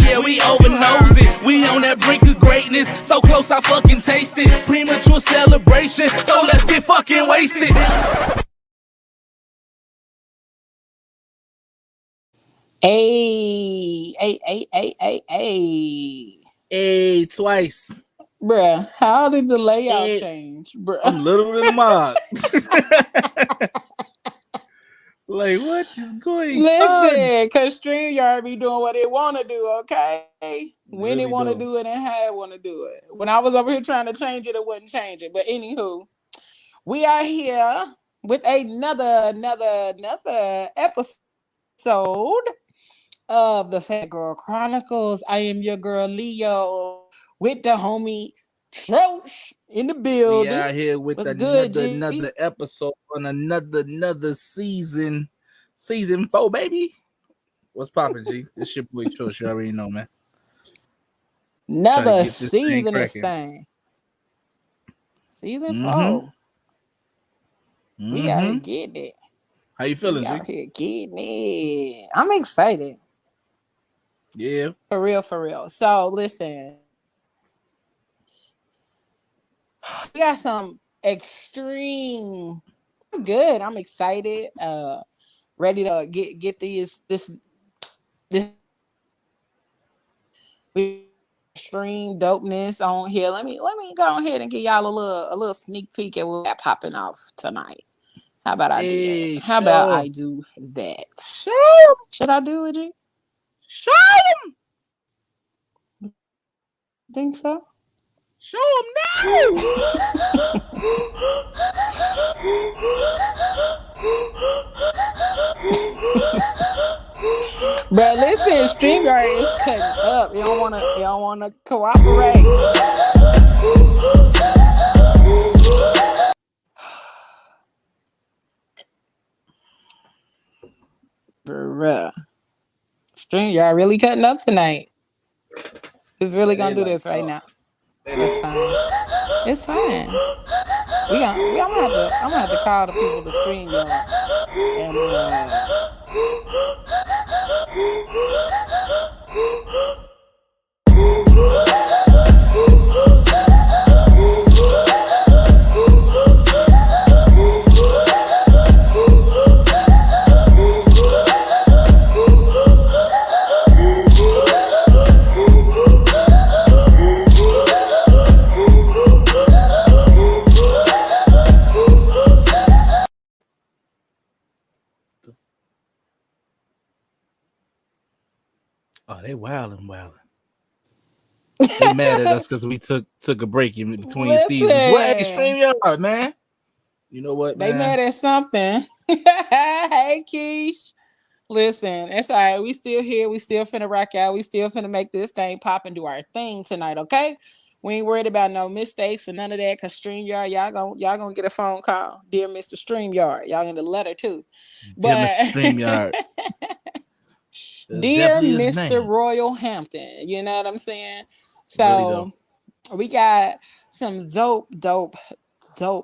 yeah, we over nosy. We on that brink of greatness, so close I fucking taste it. Premature celebration, so let's get fucking wasted. Hey. Hey, twice. Bruh, how did the layout Hey, change, bruh? I'm little than Mark. Like, what is going on? Listen, cause StreamYard be doing what it want to do, okay? When it Really want to though. do it and how it want to do it. When I was over here trying to change it, it wouldn't change it. But anywho, we are here with another episode of the Phat Girl Chronicles. I am your girl Leo with the homie Troach in the building. We out here with What's good, another episode on another season. Season 4, baby. What's poppin', G? This your boy Troach. You already know, man. Another season this thing. Season 4. We out here getting it. How you feeling, we G? out here getting it. I'm excited. Yeah. For real. So listen. We got some extreme. I'm good. I'm excited. Ready to get this extreme dopeness on here. Let me go ahead and give y'all a little sneak peek at what got popping off tonight. How about I do that? How about I do that? Should I do it, G? Show him. Think so? Show him now. But listen, StreamYard is cutting up. You don't wanna cooperate. Bruh. StreamYard really cutting up tonight. It's really gonna do this right now. It's fine. It's fine. I'm gonna have to call the people to StreamYard. And Oh, they wilding. They mad at us because we took a break in between seasons. What? Hey, StreamYard, man. You know what, man? They mad at something. Hey, Keish. Listen, it's all right. We still here. We still finna rock out. We still finna make this thing pop and do our thing tonight, okay? We ain't worried about no mistakes and none of that, because StreamYard, y'all gonna get a phone call. Dear Mr. StreamYard. Y'all get a letter, too. Dear Mr. StreamYard. Dear Mr. Royal Hampton. You know what I'm saying? So, really we got some dope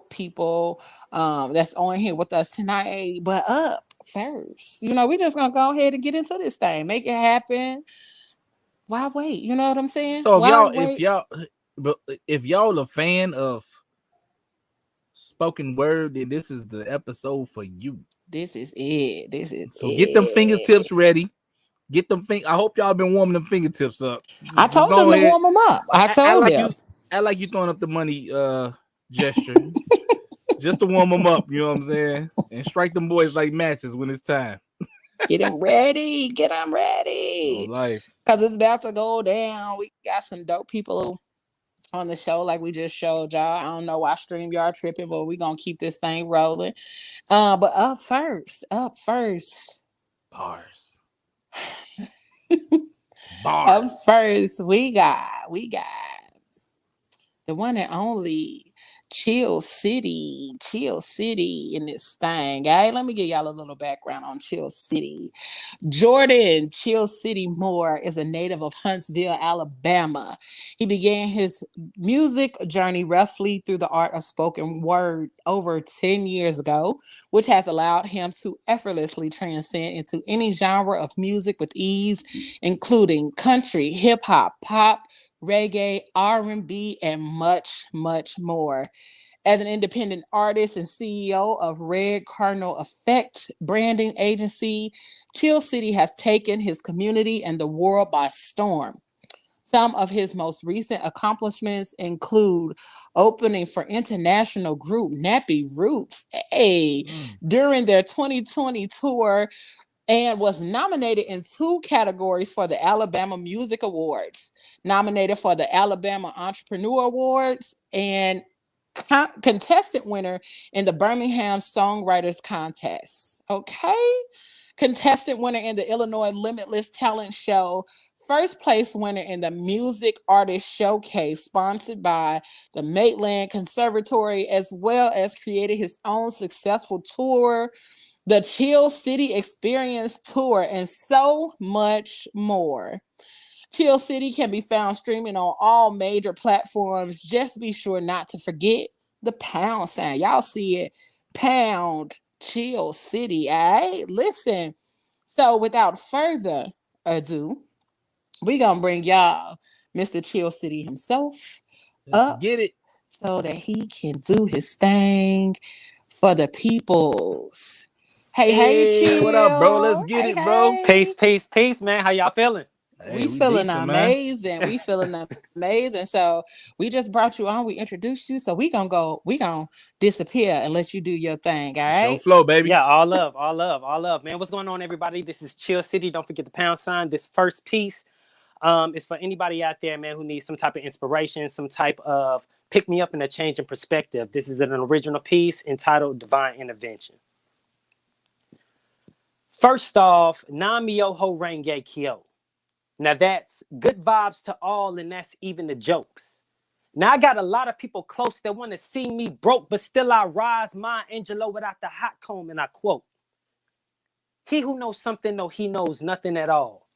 people that's on here with us tonight. But up first, we just gonna go ahead and get into this thing, make it happen. Why wait? You know what I'm saying? So if y'all a fan of spoken word, then this is the episode for you. This is it. Get them fingertips ready. Get them I hope y'all been warming them fingertips up. I told them to warm them up. I told them. I like you throwing up the money gesture. Just to warm them up, you know what I'm saying? And strike them boys like matches when it's time. Get them ready. Oh, life. Because it's about to go down. We got some dope people on the show like we just showed y'all. I don't know why StreamYard tripping, but we're going to keep this thing rolling. But up first. Bars. Up first, we got the one and only Chill City in this thing. All right, let me give y'all a little background on Chill City. Jordan Chill City Moore is a native of Huntsville, Alabama. He began his music journey roughly through the art of spoken word over 10 years ago, which has allowed him to effortlessly transcend into any genre of music with ease, including country, hip hop, pop, reggae, R&B, and much, much more. As an independent artist and CEO of Red Cardinal Effect branding agency, Chill City has taken his community and the world by storm. Some of his most recent accomplishments include opening for international group Nappy Roots, during their 2020 tour, and was nominated in two categories for the Alabama Music Awards. Nominated for the Alabama Entrepreneur Awards and contestant winner in the Birmingham Songwriters Contest. Okay. Contestant winner in the Illinois Limitless Talent Show. First place winner in the Music Artist Showcase, sponsored by the Maitland Conservatory, as well as created his own successful tour, the Chill City Experience Tour, and so much more. Chill City can be found streaming on all major platforms. Just be sure not to forget the pound sign. Y'all see it. Pound Chill City. All right. Listen. So without further ado, we gonna bring y'all Mr. Chill City himself Let's up get it. so that he can do his thing for the peoples. Hey, Hey, what up, bro? Chill. Let's get Hey, it, bro. hey. Peace, man. How y'all feeling? Hey, We we feeling decent, man. amazing. We feeling amazing. So we just brought you on. We introduced you. So we gonna disappear and let you do your thing. All Show right. flow, baby. Yeah, all love, man. What's going on, everybody? This is Chill City. Don't forget the pound sign. This first piece is for anybody out there, man, who needs some type of inspiration, some type of pick me up and a change in perspective. This is an original piece entitled Divine Intervention. First off, Nam Myoho Renge Kyo. Now that's good vibes to all, and that's even the jokes. Now I got a lot of people close that want to see me broke, but still I rise my Angelo without the hot comb, and I quote, he who knows something, though he knows nothing at all.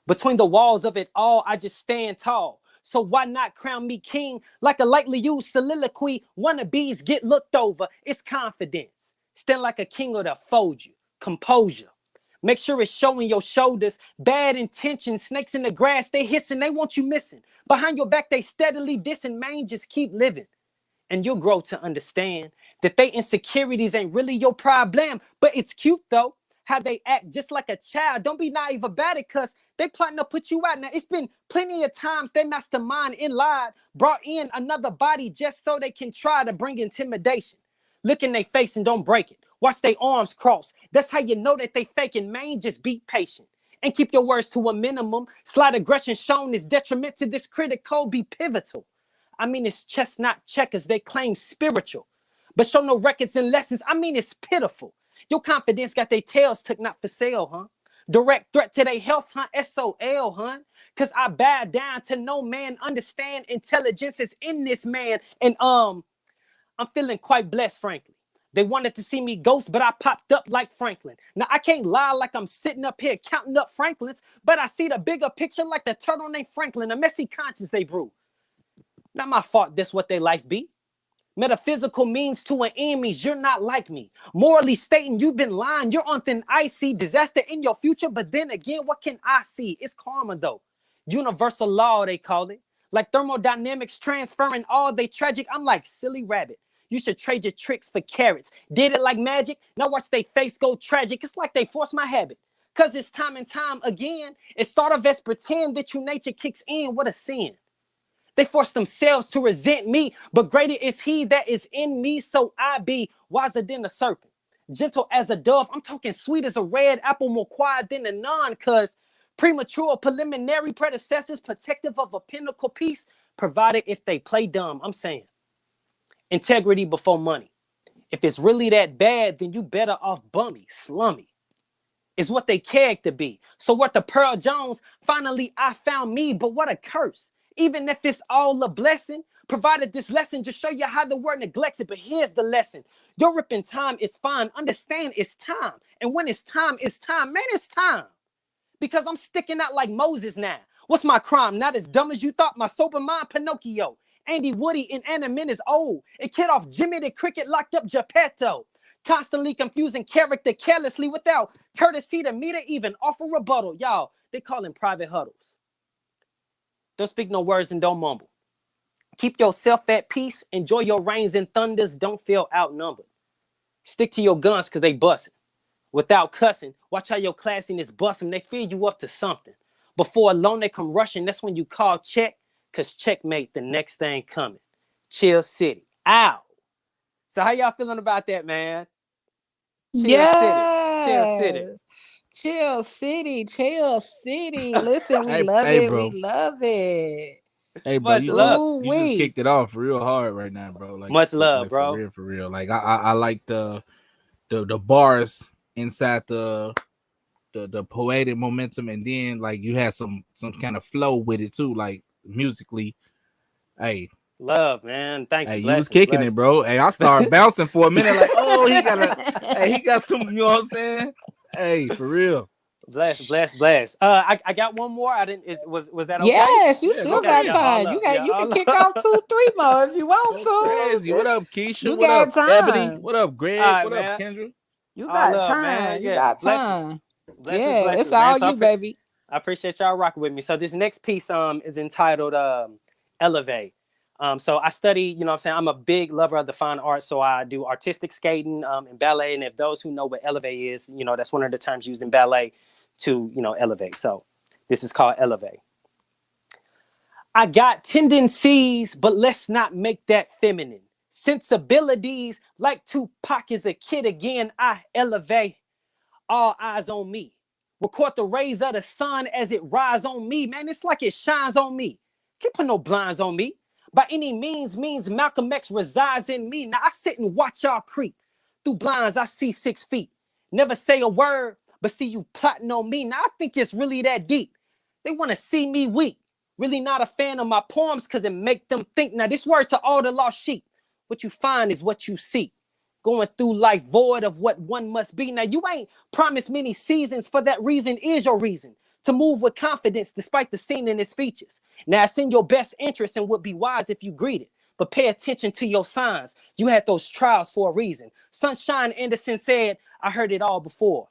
Between the walls of it all, I just stand tall. So why not crown me king? Like a lightly used soliloquy, wannabes get looked over. It's confidence. Stand like a king or they'll fold you. Composure. Make sure it's showing your shoulders. Bad intentions, snakes in the grass, they hissing, they want you missing. Behind your back, they steadily dissing. Man, just keep living. And you'll grow to understand that they insecurities ain't really your problem. But it's cute though, how they act just like a child. Don't be naive about it, cause they plotting to put you out. Now it's been plenty of times they mastermind in lied, brought in another body just so they can try to bring intimidation. Look in their face and don't break it. Watch their arms cross. That's how you know that they faking. Man, just be patient and keep your words to a minimum. Slight aggression shown is detriment to this critical, be pivotal. I mean, it's chestnut checkers, they claim spiritual, but show no records and lessons. I mean, it's pitiful. Your confidence got their tails took not for sale, huh? Direct threat to their health, huh? SOL, huh? Cause I bow down to no man. Understand intelligence is in this man. And I'm feeling quite blessed, frankly. They wanted to see me ghost, but I popped up like Franklin. Now, I can't lie like I'm sitting up here counting up Franklins, but I see the bigger picture like the turtle named Franklin, a messy conscience they brew. Not my fault, that's what they life be. Metaphysical means to an end means you're not like me. Morally stating you've been lying, you're on thin ice. See disaster in your future, but then again, what can I see? It's karma though. Universal law, they call it. Like thermodynamics transferring all they tragic. I'm like silly rabbit. You should trade your tricks for carrots. Did it like magic. Now watch they face go tragic. It's like they force my habit. Cause it's time and time again. It start off as pretend that you nature kicks in. What a sin. They force themselves to resent me, but greater is he that is in me, so I be wiser than a serpent, gentle as a dove. I'm talking sweet as a red apple, more quiet than a nun, cause premature preliminary predecessors, protective of a pinnacle piece, provided if they play dumb. I'm saying integrity before money. If it's really that bad, then you better off bummy, slummy. Is what they character be. So what the Pearl Jones, finally I found me, but what a curse. Even if it's all a blessing, provided this lesson just show you how the word neglects it. But here's the lesson. Your ripping time is fine. Understand it's time. And when it's time, man, it's time. Because I'm sticking out like Moses now. What's my crime? Not as dumb as you thought. My sober mind, Pinocchio. Andy Woody, inanimate is old. It kid off Jimmy the Cricket, locked up Geppetto. Constantly confusing character carelessly without courtesy to me to even offer rebuttal. Y'all, they call them private huddles. Don't speak no words and don't mumble. Keep yourself at peace. Enjoy your rains and thunders. Don't feel outnumbered. Stick to your guns because they busting. Without cussing, watch how your classiness bust them. They feed you up to something. Before long they come rushing, that's when you call check, because checkmate, the next thing coming. Chill City. Ow. So how y'all feeling about that, man? Chill City. Chill City. Chill City. Chill City. Listen, we love hey, it. bro. We love it. Hey, bro, Much you love. just kicked it off real hard right now, bro. Like, much love, like, bro. For real. Like, I like the bars inside the poetic momentum, and then like you had some kind of flow with it too, like musically. Hey, love, man. Thank you. Hey, you was Blessings, kicking blessings. it, bro. Hey, I started bouncing for a minute, like, oh, he got some, you know what I'm saying? Hey, for real. Bless. I got one more. I didn't. Was that okay? Yes, you still got time. You can kick off 2, 3 more if you want to. Crazy. What up, Keisha? You What got up, time. Ebony? What up, Greg? Right, what man. up, Kendra? You got love, time. Man. You Yeah. got Blessings. time. Blessings, It's all man. you, baby. I appreciate y'all rocking with me. So this next piece is entitled Elevate. So I study, you know what I'm saying? I'm a big lover of the fine arts. So I do artistic skating and ballet. And if those who know what elevate is, you know, that's one of the terms used in ballet to, you know, elevate. So this is called Elevate. I got tendencies, but let's not make that feminine. Sensibilities like Tupac is a kid again. I elevate. All eyes on me. Record the rays of the sun as it rise on me. Man, it's like it shines on me. Can't put no blinds on me. By any means Malcolm X resides in me. Now I sit and watch y'all creep. Through blinds, I see 6 feet. Never say a word, but see you plotting on me. Now I think it's really that deep. They want to see me weak. Really not a fan of my poems because it make them think. Now this word to all the lost sheep. What you find is what you seek. Going through life void of what one must be. Now, you ain't promised many seasons. For that reason is your reason to move with confidence despite the scene in its features. Now, it's in your best interest and would be wise if you greet it. But pay attention to your signs. You had those trials for a reason. Sunshine Anderson said, I heard it all before.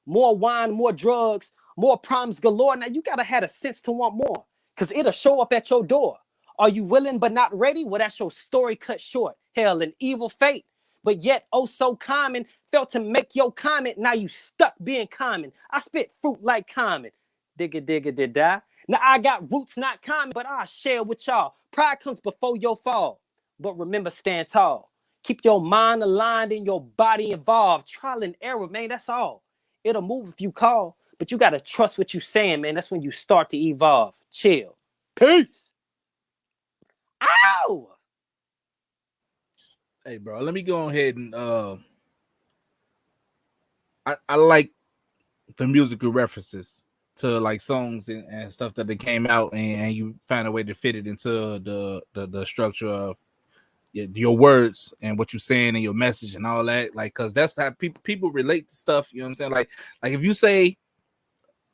More wine, more drugs, more problems galore. Now, you got to have a sense to want more because it'll show up at your door. Are you willing but not ready? Well, that's your story cut short. Hell, an evil fate. But yet, oh so common, felt to make your comment. Now you stuck being common. I spit fruit like common. Digga, did I? Now I got roots not common, but I share with y'all. Pride comes before your fall. But remember, stand tall. Keep your mind aligned and your body involved. Trial and error, man, that's all. It'll move if you call, but you got to trust what you're saying, man. That's when you start to evolve. Chill. Peace. Ow! Hey, bro, let me go ahead and I like the musical references to like songs and stuff that they came out, and you found a way to fit it into the structure of your words and what you're saying and your message and all that. Like, cause that's how people relate to stuff. You know what I'm saying? Like if you say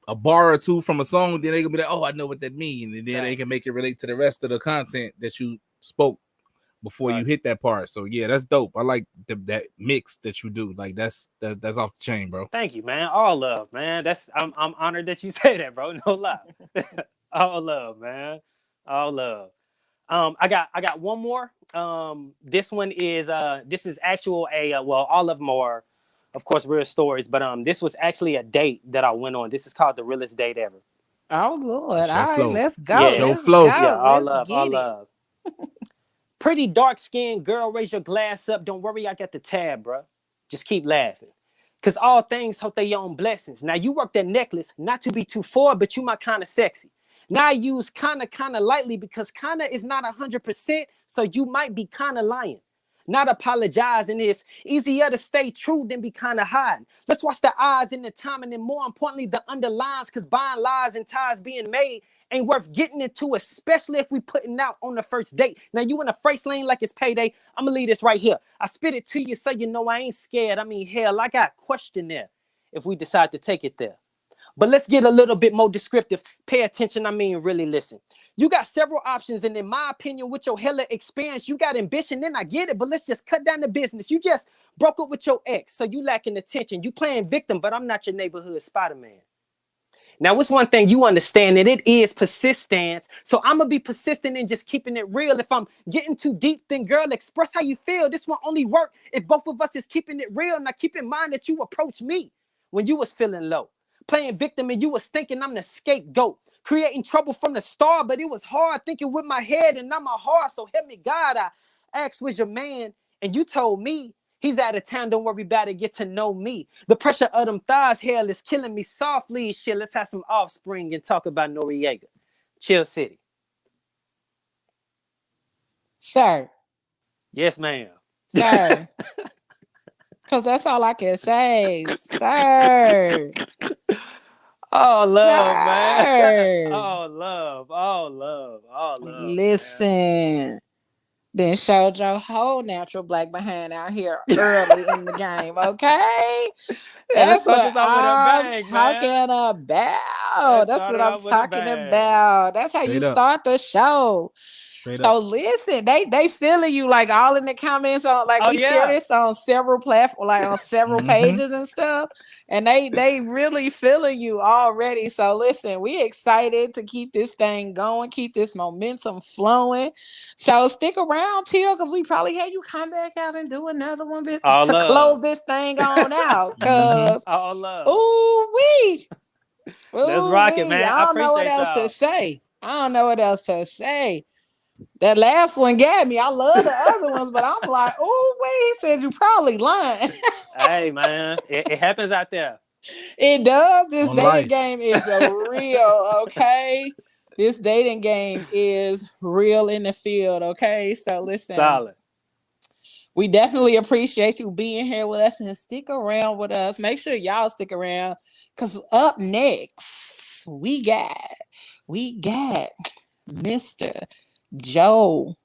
a bar or two from a song, then they gonna be like, oh, I know what that means, and then they can make it relate to the rest of the content that you spoke before you hit that part. So yeah, that's dope. I like that mix that you do. Like that's off the chain, bro. Thank you, man. All love, man. I'm honored that you say that, bro. No lie. All love, man. All love. I got one more. This one is this is actual well, all of them are, of course, real stories, but this was actually a date that I went on. This is called the realest date ever. Oh Lord! Show All right, flow. let's go. Yeah. Let's flow. go. Yeah, all Let's love, get all it. love. Pretty dark-skinned girl, raise your glass up. Don't worry, I got the tab, bro. Just keep laughing. Because all things hold their own blessings. Now, you work that necklace, not to be too forward, but you my kind of sexy. Now, I use kind of lightly because kind of is not 100%, so you might be kind of lying. Not apologizing. It's easier to stay true than be kind of hiding. Let's watch the eyes and the timing, and more importantly, the underlines, because buying lies and ties being made ain't worth getting into, especially if we putting out on the first date. Now you in a first lane like it's payday. I'm gonna leave this right here. I spit it to you so you know I ain't scared. I mean, hell, I got a question there if we decide to take it there. But let's get a little bit more descriptive. Pay attention. I mean, really listen. You got several options. And in my opinion, with your hella experience, you got ambition. Then I get it. But let's just cut down the business. You just broke up with your ex. So you lacking attention. You playing victim, but I'm not your neighborhood Spider-Man. Now, what's one thing you understand, and it is persistence. So I'm gonna be persistent in just keeping it real. If I'm getting too deep, then girl, express how you feel. This won't only work if both of us is keeping it real. Now keep in mind that you approached me when you was feeling low, playing victim, and you was thinking I'm the scapegoat, creating trouble from the start. But it was hard thinking with my head and not my heart. So help me God. I asked, was your man? And you told me he's out of town. Don't worry about it. Get to know me. The pressure of them thighs, hell, is killing me softly. Shit, let's have some offspring and talk about Noriega. Chill City. Sir. Yes, ma'am. Sir. Because that's all I can say. Sir. All love, man. Sir. All love. All love. All love, man. Listen. Then showed your whole natural black behind out here early in the game, okay? And let's That's start what this off with a I'm bang, talking man. about. Let's That's start what it I'm off with a talking bang. about. That's how you Straight up. start the show. Straight So up. listen, they feeling you like all in the comments on like Oh, we share yeah. this on several platforms, like on several Mm-hmm. pages and stuff, and they really feeling you already. So listen, we excited to keep this thing going, keep this momentum flowing. So stick around, Till, because we probably had you come back out and do another one All to close love. this thing on out. Mm-hmm. Cause All love. ooh wee, Let's ooh rock it, wee, man. I I don't know what appreciate else to y'all. say. I don't know what else to say. That last one got me. I love the other ones, but I'm like, oh, wait, he said you probably lying. Hey, man. It happens out there. It does. This On dating life. game is a real, okay? This dating game is real in the field, okay? So listen, Solid. we definitely appreciate you being here with us and stick around with us. Make sure y'all stick around because up next, we got Mr. Joe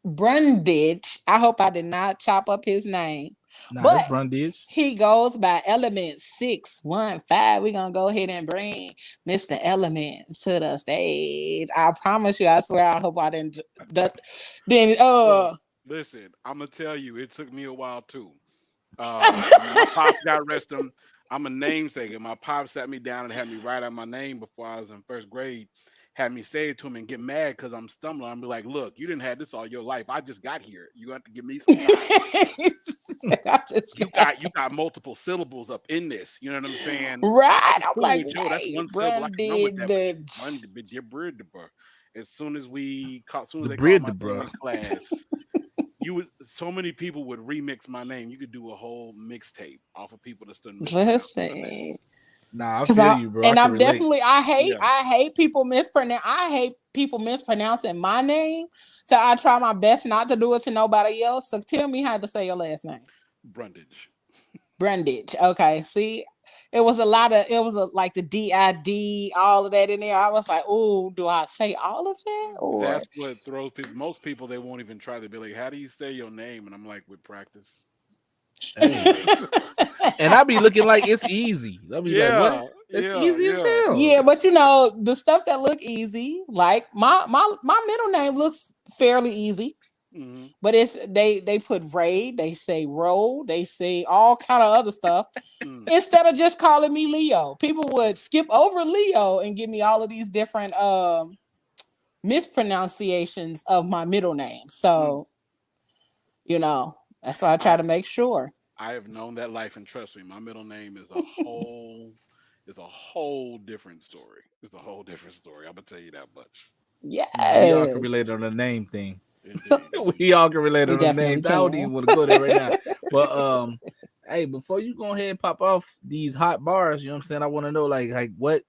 Brundage. I hope I did not chop up his name. Nah, But that's Brundage. he goes by Element 615. We're gonna go ahead and bring Mr. Elements to the stage. I promise you, I swear I hope I didn't Well, listen, I'm gonna tell you, it took me a while too. My pops got rest him. I'm a namesake. And my pops sat me down and had me write out my name before I was in first grade. Had me say it to him and get mad because I'm stumbling. I'm be like, look, you didn't have this all your life. I just got here. You have to give me some time. I just You got multiple syllables up in this. You know what I'm saying? right. It's I'm cool like, with Joe. That's wait, one syllable. I can run with that. But Brundage. run the dear bird, the bur. As soon as The they called bread, my the name bro. in class, so many people would remix my name. You could do a whole mixtape off of people that stood mispronouncing my name. Listen. Nah, I Cause feel you, bro. I and can I'm relate. definitely Yeah, I hate people mispronouncing my name. So I try my best not to do it to nobody else. So tell me how to say your last name. Brundage. Brundage. Okay. See, like the DID, all of that in there. I was like, oh, do I say all of that? Or That's what throws people. Most people they won't even try. They'll be like, "How do you say your name?" And I'm like, "With practice." Hey. And I be looking like it's easy. I'll be like, what? Yeah, It's yeah, easy as yeah. hell. yeah, but you know, the stuff that look easy, like my middle name looks fairly easy. Hmm. But it's they put Ray, they say Ro, they say all kind of other stuff Mm. instead of just calling me Leo. People would skip over Leo and give me all of these different mispronunciations of my middle name. Mm. So you know that's why I try I to make sure. I have known that life, and trust me, my middle name is a whole different story. It's a whole different story. I'm gonna tell you that much. Nah, we all can Yes, relate on the name thing. Indeed, We indeed. all can relate we on the definitely name. I don't can. even want to go there right now. But hey, before you go ahead and pop off these hot bars, you know what I'm saying? I want to know like what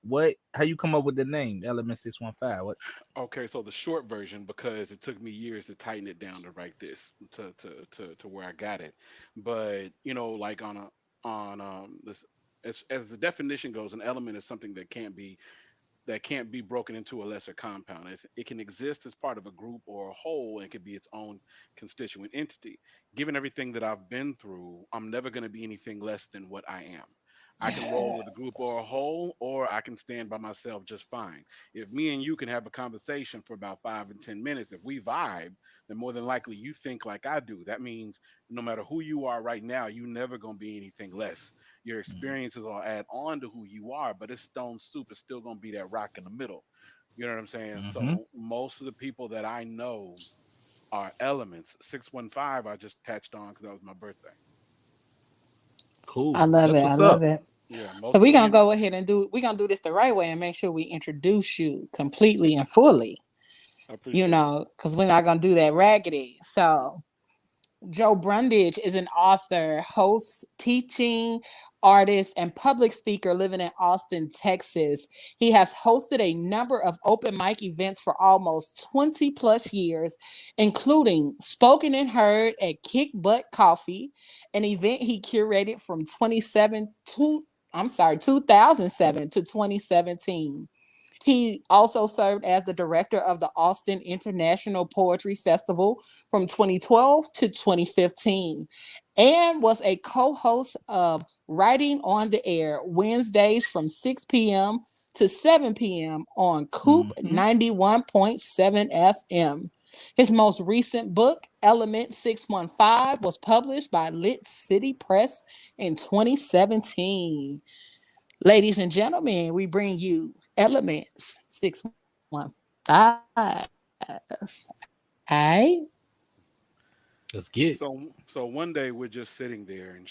how you come up with the name Element 615. What Okay, so the short version, because it took me years to tighten it down to write this to where I got it. But like on this, as the definition goes, an element is something that can't be that can't be broken into a lesser compound. It can exist as part of a group or a whole and can be its own constituent entity. Given everything that I've been through, I'm never going to be anything less than what I am. I can roll with a group or a whole, or I can stand by myself just fine. If me and you can have a conversation for about 5 and 10 minutes, if we vibe, then more than likely you think like I do. That means no matter who you are right now, you never gonna be anything less. Your experiences will add on to who you are, but it's stone soup. It's still gonna be that rock in the middle. You know what I'm saying? Mm-hmm. So most of the people that I know are elements. 615, I just touched on because that was my birthday. Cool. I love That's it. I what's love up. it. Yeah, So most we're of gonna you. go ahead and we're gonna do this the right way and make sure we introduce you completely and fully. I appreciate it. Because we're not gonna do that raggedy. So Joe Brundage is an author, host, teaching artist, and public speaker living in Austin, Texas. He has hosted a number of open mic events for almost 20 plus years, including Spoken and Heard at Kick Butt Coffee, an event he curated from 2007 to 2017. He also served as the director of the Austin International Poetry Festival from 2012 to 2015 and was a co host of Writing on the Air Wednesdays from 6 p.m. to 7 p.m. on Coop Mm-hmm. 91.7 FM. His most recent book, Element 615, was published by Lit City Press in 2017. Ladies and gentlemen, we bring you Elements 615. Hi. Let's get. So one day we're just sitting there and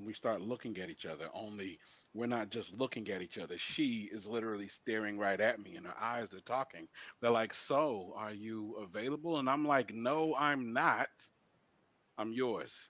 we start looking at each other. Only we're not just looking at each other. She is literally staring right at me and her eyes are talking. They're like, "So, are you available?" And I'm like, "No, I'm not. I'm yours."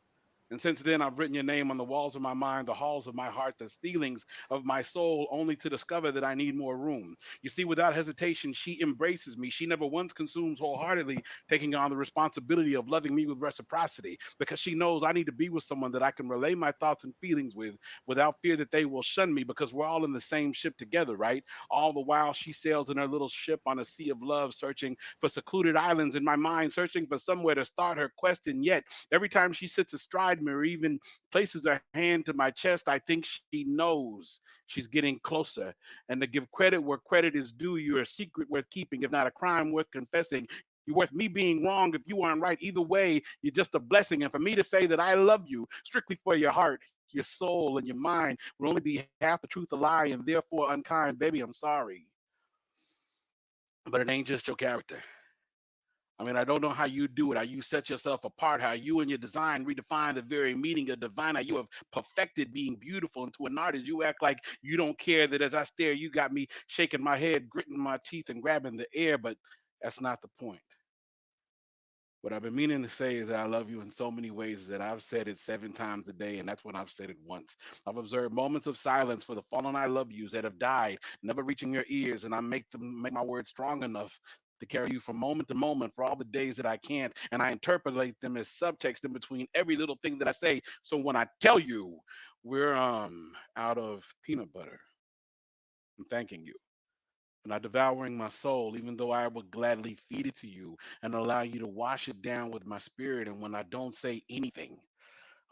And since then, I've written your name on the walls of my mind, the halls of my heart, the ceilings of my soul, only to discover that I need more room. You see, without hesitation, she embraces me. She never once consumes wholeheartedly, taking on the responsibility of loving me with reciprocity, because she knows I need to be with someone that I can relay my thoughts and feelings with without fear that they will shun me, because we're all in the same ship together, right? All the while, she sails in her little ship on a sea of love, searching for secluded islands in my mind, searching for somewhere to start her quest. And yet, every time she sits astride me or even places her hand to my chest, I think she knows she's getting closer. And to give credit where credit is due, you're a secret worth keeping, if not a crime worth confessing. You're worth me being wrong if you aren't right. Either way, you're just a blessing. And for me to say that I love you strictly for your heart, your soul, and your mind would only be half the truth, a lie, and therefore unkind. Baby, I'm sorry. But it ain't just your character. I mean, I don't know how you do it, how you set yourself apart, how you and your design redefine the very meaning of divine, how you have perfected being beautiful. And to an artist, you act like you don't care that as I stare, you got me shaking my head, gritting my teeth, and grabbing the air. But that's not the point. What I've been meaning to say is that I love you in so many ways that I've said it 7 times a day, and that's when I've said it once. I've observed moments of silence for the fallen I love yous that have died, never reaching your ears, and I make my words strong enough to carry you from moment to moment for all the days that I can't, and I interpolate them as subtext in between every little thing that I say. So when I tell you we're out of peanut butter, I'm thanking you for not devouring my soul, even though I would gladly feed it to you and allow you to wash it down with my spirit. And when I don't say anything,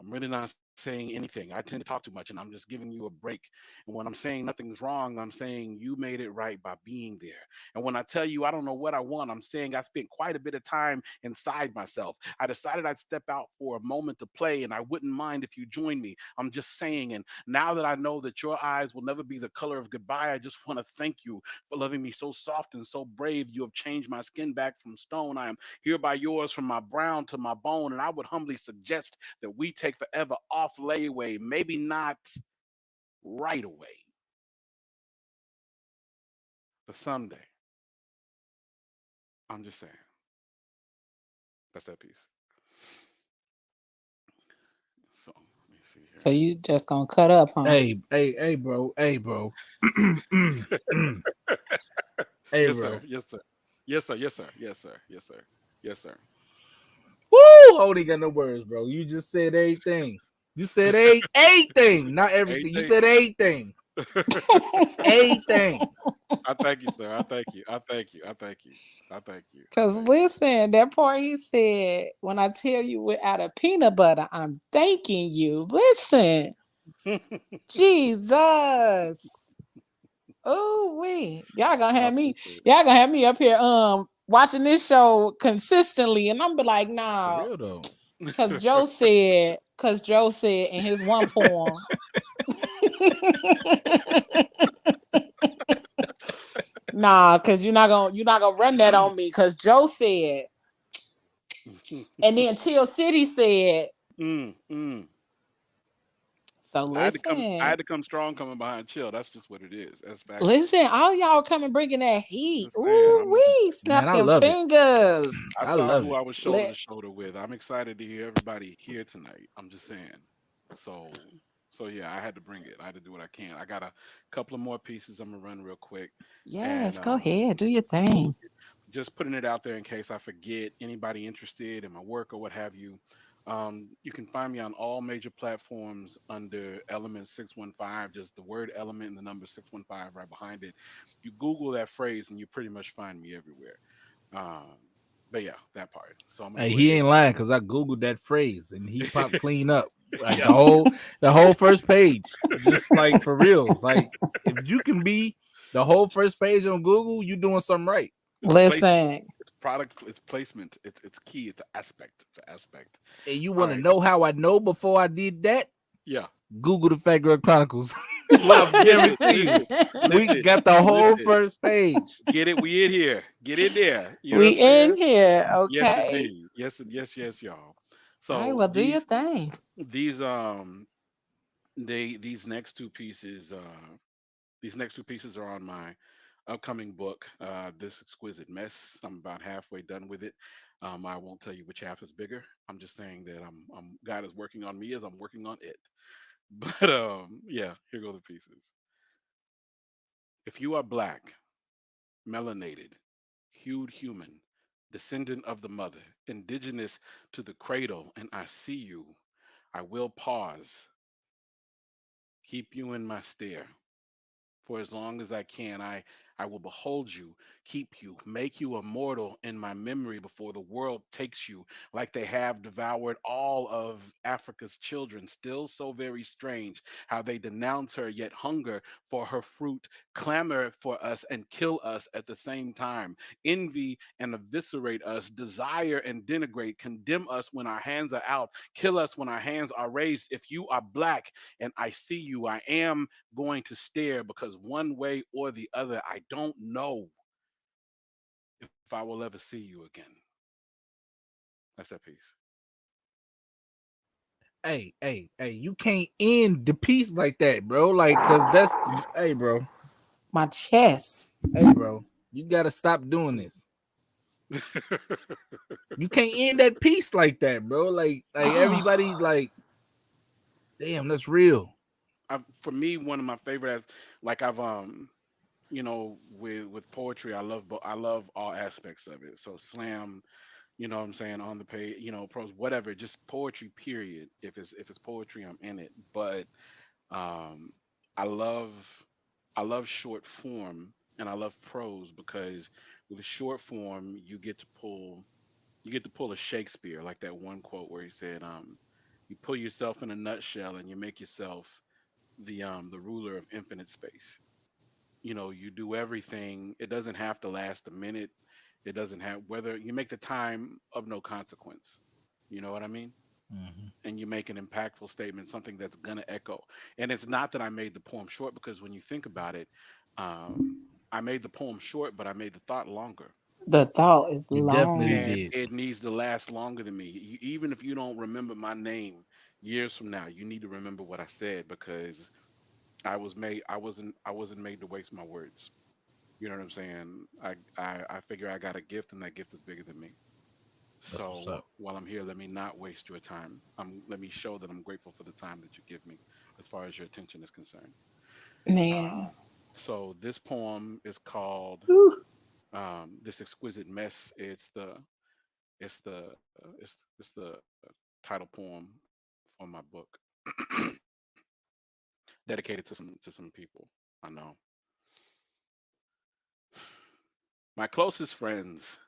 I'm really not saying anything. I tend to talk too much and I'm just giving you a break. And when I'm saying nothing's wrong, I'm saying you made it right by being there. And when I tell you I don't know what I want, I'm saying I spent quite a bit of time inside myself. I decided I'd step out for a moment to play and I wouldn't mind if you joined me. I'm just saying. And now that I know that your eyes will never be the color of goodbye, I just want to thank you for loving me so soft and so brave. You have changed my skin back from stone. I am hereby yours from my brown to my bone. And I would humbly suggest that we take forever off layaway, maybe not right away, but someday. I'm just saying. That's that piece. So let me see So here. you just gonna cut up, huh? Hey, bro. Hey, bro. Hey, Yes, sir. bro. Yes, sir. Yes, sir. Yes, sir. Yes, sir. Yes, sir. Yes, sir. Woo! Only got no words, bro. You just said everything. You said a thing, not everything. You Anything. said a thing. Everything. I thank you, sir. I thank you. I thank you. I thank you. I thank you. I Cause thank listen, that part he said, when I tell you without a peanut butter, I'm thanking you. Listen, you. Jesus. Oh we I appreciate it. y'all gonna have me up here watching this show consistently, and I'm be like, For nah, real though. cause Joe said in his one poem. Nah, cause you're not gonna run that on me. Cause Joe said, and then Chill City said. Mm. So I had to come. I listen, had to come strong coming behind Chill. That's just what it is. That's factual. listen, all y'all coming bringing that heat. Just saying. Ooh, we Man, snap I them love it. fingers. I I saw love who it. I was shoulder to Let shoulder with. I'm excited to hear everybody here tonight. I'm just saying. So, so yeah, I had to bring it. I had to do what I can. I got a couple of more pieces. I'm gonna run real quick, and yes, go ahead, do your thing. just putting it out there in case I forget anybody interested in my work or what have you. You can find me on all major platforms under Element 615, just the word element and the number 615 right behind it. You Google that phrase and you pretty much find me everywhere. Um, but yeah, that part. So I'm gonna Hey, go he ahead. ain't lying because I googled that phrase and he popped clean up like Yeah, the whole first page, just like for real. Like if you can be the whole first page on Google, you doing something right. it's placement. Listen, It's product. It's placement. It's key. It's an aspect. It's an aspect. And you All want to right. know how I know before I did that? Yeah. Google the Fat Girl Chronicles. Well, I listen, guarantee you, listen, we listen, got the whole listen. first page. Get it? We in here. Get in there. You know what we I'm saying? in here, Yes, okay? indeed. Yes, yes, yes, y'all. All right, So well, do your thing. these these next two pieces these next two pieces are on my upcoming book, This Exquisite Mess. I'm about halfway done with it. I won't tell you which half is bigger. I'm just saying that I'm God is working on me as I'm working on it. But yeah, here go the pieces. If you are black, melanated, hued human, descendant of the mother, indigenous to the cradle, and I see you, I will pause, keep you in my stare. For as long as I can, I will behold you, keep you, make you immortal in my memory before the world takes you, like they have devoured all of Africa's children. Still so very strange how they denounce her, yet hunger for her fruit, clamor for us, and kill us at the same time. Envy and eviscerate us, desire and denigrate, condemn us when our hands are out, kill us when our hands are raised. If you are black and I see you, I am going to stare because one way or the other, I don't know if I will ever see you again. That's that piece. Hey, you can't end the piece like that, bro. Like, cause that's hey, bro. My chest. Hey, bro. You gotta stop doing this. You can't end that piece like that, bro. Like everybody, like, damn, that's real. For me, one of my favorite, like I've with poetry, I love all aspects of it. So slam, you know what I'm saying, on the page, prose, whatever, just poetry. Period. If it's poetry, I'm in it. But um, I love I love short form and I love prose because with short form you get to pull a Shakespeare, like that one quote where he said, you pull yourself in a nutshell and you make yourself the ruler of infinite space. You do everything. It doesn't have to last a minute. It doesn't have whether you make the time of no consequence. You know what I mean? Mhm. And you make an impactful statement, something that's gonna echo. And it's not that I made the poem short because when you think about it, I made the poem short, but I made the thought longer. The thought is You definitely long. And did. it needs to last longer than me. Even if you don't remember my name years from now, you need to remember what I said because I wasn't made to waste my words. You know what I'm saying? I figure I got a gift and that gift is bigger than me. That's what's So up. while I'm here, let me not waste your time. Let me show that I'm grateful for the time that you give me as far as your attention is concerned. Man. Uh, so this poem is called Whew. "This Exquisite Mess." It's the title poem for my book. dedicated to some people I know. My closest friends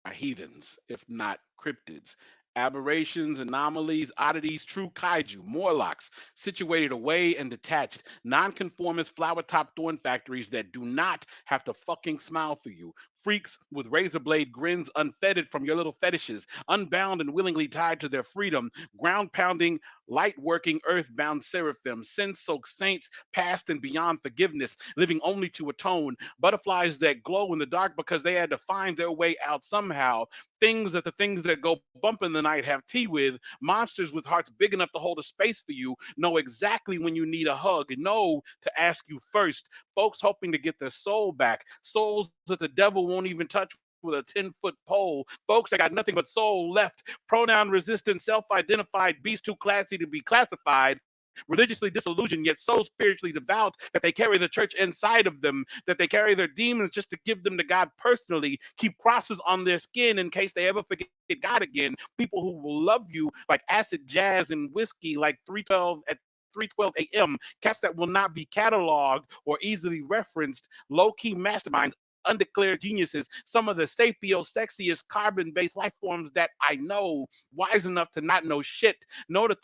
are heathens, if not cryptids. Aberrations, anomalies, oddities, true kaiju, Morlocks, situated away and detached, nonconformist flower top thorn factories that do not have to fucking smile for you. Freaks with razor blade grins unfettered from your little fetishes, unbound and willingly tied to their freedom, ground pounding, light working, earth-bound seraphim, sin-soaked saints past and beyond forgiveness, living only to atone, butterflies that glow in the dark because they had to find their way out somehow, things that go bump in the night have tea with, monsters with hearts big enough to hold a space for you, know exactly when you need a hug, know to ask you first. Folks hoping to get their soul back, souls that the devil won't even touch with a 10-foot pole, folks that got nothing but soul left, pronoun resistant, self identified, beast too classy to be classified, religiously disillusioned, yet so spiritually devout that they carry the church inside of them, that they carry their demons just to give them to God personally, keep crosses on their skin in case they ever forget God again. People who will love you like acid jazz and whiskey, like 312 at 3:12 a.m. Cats that will not be cataloged or easily referenced, low-key masterminds, undeclared geniuses, some of the sapio sexiest carbon-based life forms that I know, wise enough to not know shit, know not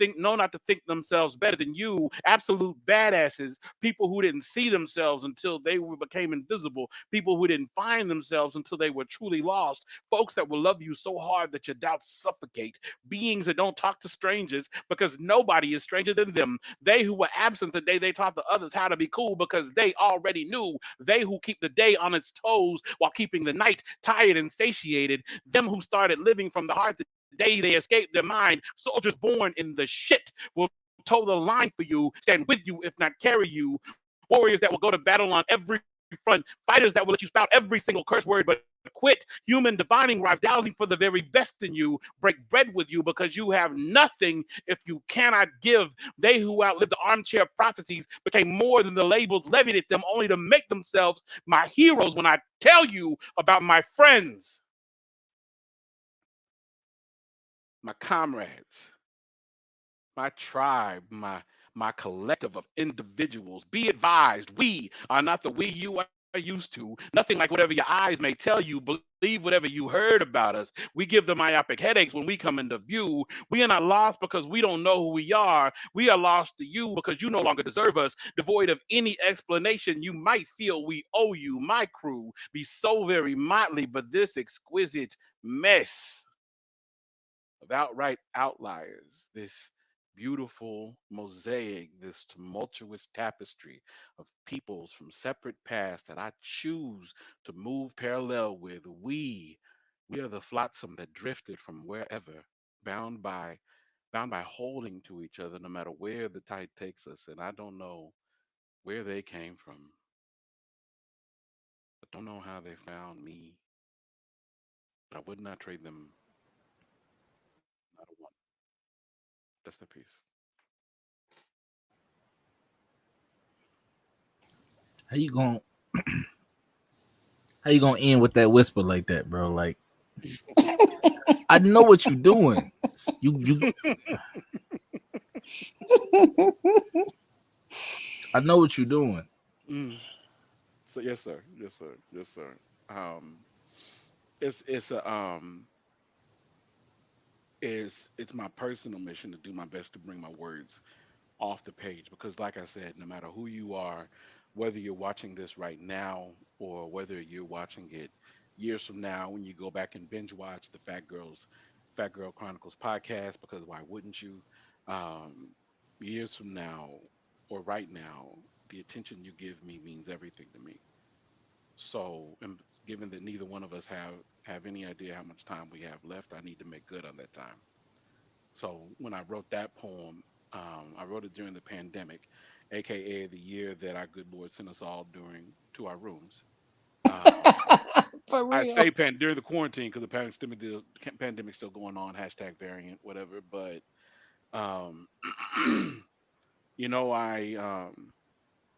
to think themselves better than you, absolute badasses, people who didn't see themselves until became invisible, people who didn't find themselves until they were truly lost, folks that will love you so hard that your doubts suffocate, beings that don't talk to strangers because nobody is stranger than them, they who were absent the day they taught the others how to be cool because they already knew, they who keep the day on its toes while keeping the night tired and satiated, them who started living from the heart the day they escaped their mind, soldiers born in the shit will toe the line for you, stand with you if not carry you, warriors that will go to battle on every front, fighters that will let you spout every single curse word but quit, human divining rise, dowsing for the very best in you, break bread with you because you have nothing if you cannot give. They who outlived the armchair prophecies became more than the labels levied at them only to make themselves my heroes when I tell you about my friends, my comrades, my tribe, my collective of individuals. Be advised, we are not the we you are used to. Nothing like whatever your eyes may tell you. Believe whatever you heard about us. We give the myopic headaches when we come into view. We are not lost because we don't know who we are. We are lost to you because you no longer deserve us. Devoid of any explanation, you might feel we owe you. My crew be so very motley, but this exquisite mess of outright outliers, this beautiful mosaic, this tumultuous tapestry of peoples from separate paths that I choose to move parallel with. We are the flotsam that drifted from wherever, bound by bound by holding to each other no matter where the tide takes us. And I don't know where they came from. I don't know how they found me, but I would not trade them, not a one. That's the piece. How you going? How you gonna end with that whisper like that, bro? Like I know what you doing. You. I know what you're doing. Mm. So yes, sir. Yes, sir. Yes, sir. Um, it's a it's my personal mission to do my best to bring my words off the page because, like I said, no matter who you are, whether you're watching this right now or whether you're watching it years from now when you go back and binge watch the Fat Girl Chronicles podcast, because why wouldn't you? Um, Years from now or right now, the attention you give me means everything to me. So, and given that neither one of us have any idea how much time we have left, I need to make good on that time. So, when I wrote that poem, I wrote it during the pandemic, aka the year that our good Lord sent us all during to our rooms. Um, For I real. say during the quarantine because the pandemic's still going on. Hashtag variant, whatever. But um, I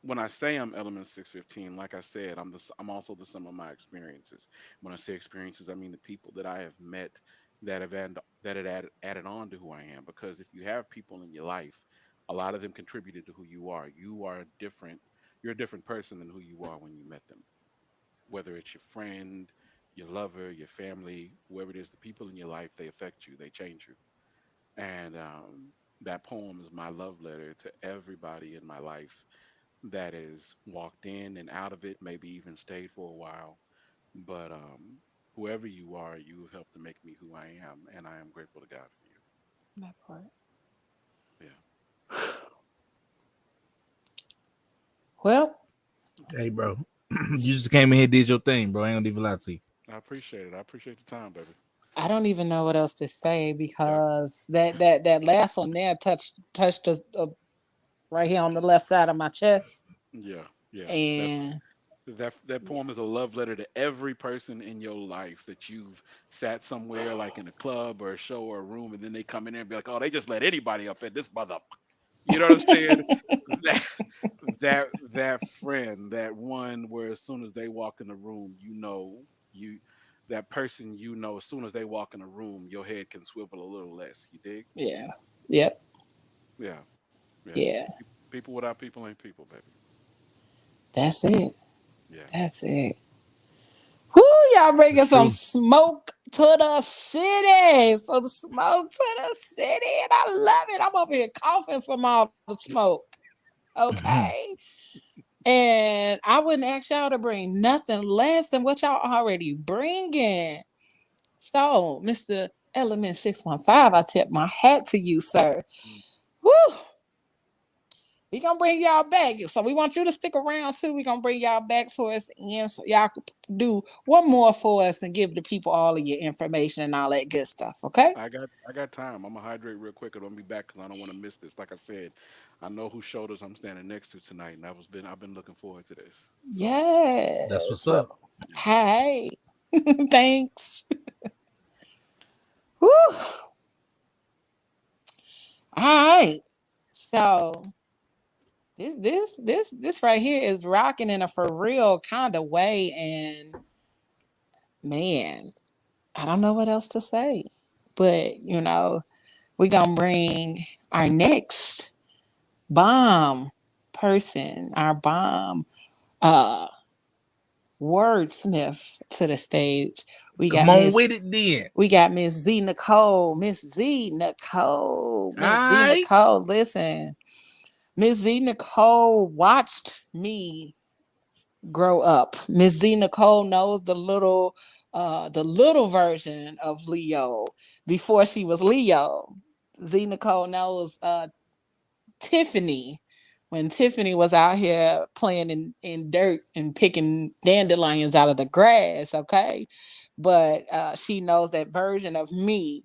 when I say I'm element 615, like I said, I'm also the sum of my experiences. When I say experiences, I mean the people that I have met that have added on to who I am. Because if you have people in your life a lot of them contributed to who you are. You are different. You're a different person than who you are when you met them. Whether it's your friend, your lover, your family, whoever it is, the people in your life, they affect you, they change you. And that poem is my love letter to everybody in my life that has walked in and out of it, maybe even stayed for a while. But whoever you are, you have helped to make me who I am, and I am grateful to God for you. That part. Yeah, Well, Hey, bro, you just came in here, did your thing, bro. I ain't gonna even lie to you. I appreciate it. I appreciate the time, baby. I don't even know what else to say Yeah, because that last one there touched us right here on the left side of my chest, yeah, yeah. and That poem is a love letter to every person in your life that you've sat somewhere like in a club or a show or a room, and then they come in there and be like, "Oh, they just let anybody up in this mother." You know what I'm saying? That that friend, that one where as soon as they walk in the room, you that person as soon as they walk in the room, your head can swivel a little less. You dig? yeah, yep, Yeah, yeah. yeah. People without people ain't people, baby. That's it. Yeah. That's it. Whoo, y'all That's bringing some true. smoke to the city. Some smoke to the city. And I love it. I'm over here coughing from all the smoke. Okay. And I wouldn't ask y'all to bring nothing less than what y'all already bringing. So, Mr. Element 615, I tip my hat to you, sir. Woo! We gonna bring y'all back. So we want you to stick around too. We gonna bring y'all back towards the end so y'all can do one more for us and give the people all of your information and all that good stuff. Okay? I got time. I'm gonna hydrate real quick and I'm gonna be back because I don't want to miss this. Like I said, I know whose shoulders I'm standing next to tonight, and I've been looking forward to this. So That's Yes. what's Well, up. yeah. hi. Thanks. Woo. All right. So this right here is rocking in a for real kind of way, and man, I don't know what else to say. But we're gonna bring our next bomb person, our bomb uh wordsmith to the stage. We Come got on with Miss it then. we got Miss Z Nicole. Miss Z Nicole. All Miss Z right. Nicole. Listen. Miss Z Nicole watched me grow up. Miss Z Nicole knows the little version of Leo before she was Leo. Z Nicole knows Tiffany when Tiffany was out here playing in dirt and picking dandelions out of the grass, okay? But she knows that version of me.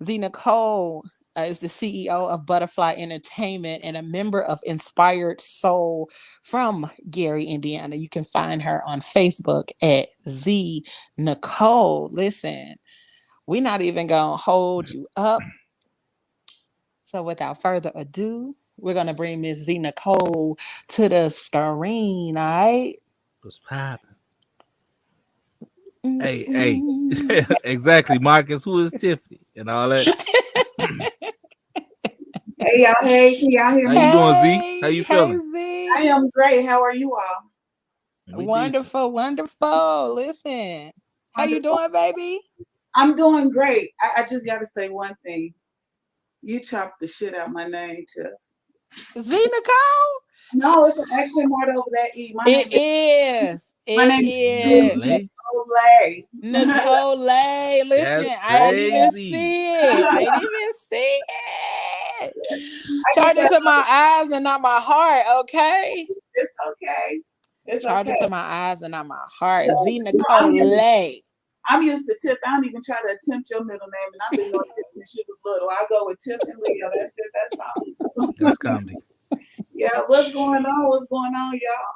Z Nicole is the CEO of Butterfly Entertainment and a member of Inspired Soul from Gary, Indiana. You can find her on Facebook at Z Nicole. Listen, we're not even going to hold you up. So without further ado, we're gonna bring Miss Z Nicole to the screen, all right? What's poppin'? Hey, Mm-mm. hey. Exactly, Marcus. Who is Tiffany and all that? Hey y'all, hey, can y'all hear How you me? doing, Z? How Hey, you hey feeling? I Z. am great. How are you all? We decent. Wonderful, wonderful. Listen, how you Wonderful. doing, baby? I'm doing great. I just got to say one thing. You chopped the shit out my name, too. Z Nicole? No, it's an accent mark over that E. My It name is is. my It name is is. Nicole. Lay. Nicole. Listen, That's I ain't even crazy. see it. I ain't even see it. I get Charge it that. to my eyes and not my heart, okay? It's okay. It's Charge it okay. to my eyes and not my heart. So, Z Nicole. I'm used to Tiff. I don't even try to attempt your middle name, and I've been knowing Tiff since she was little. I go with Tiff and Leo. That's it. That's all. That's comedy. Yeah, what's going on? What's going on, y'all?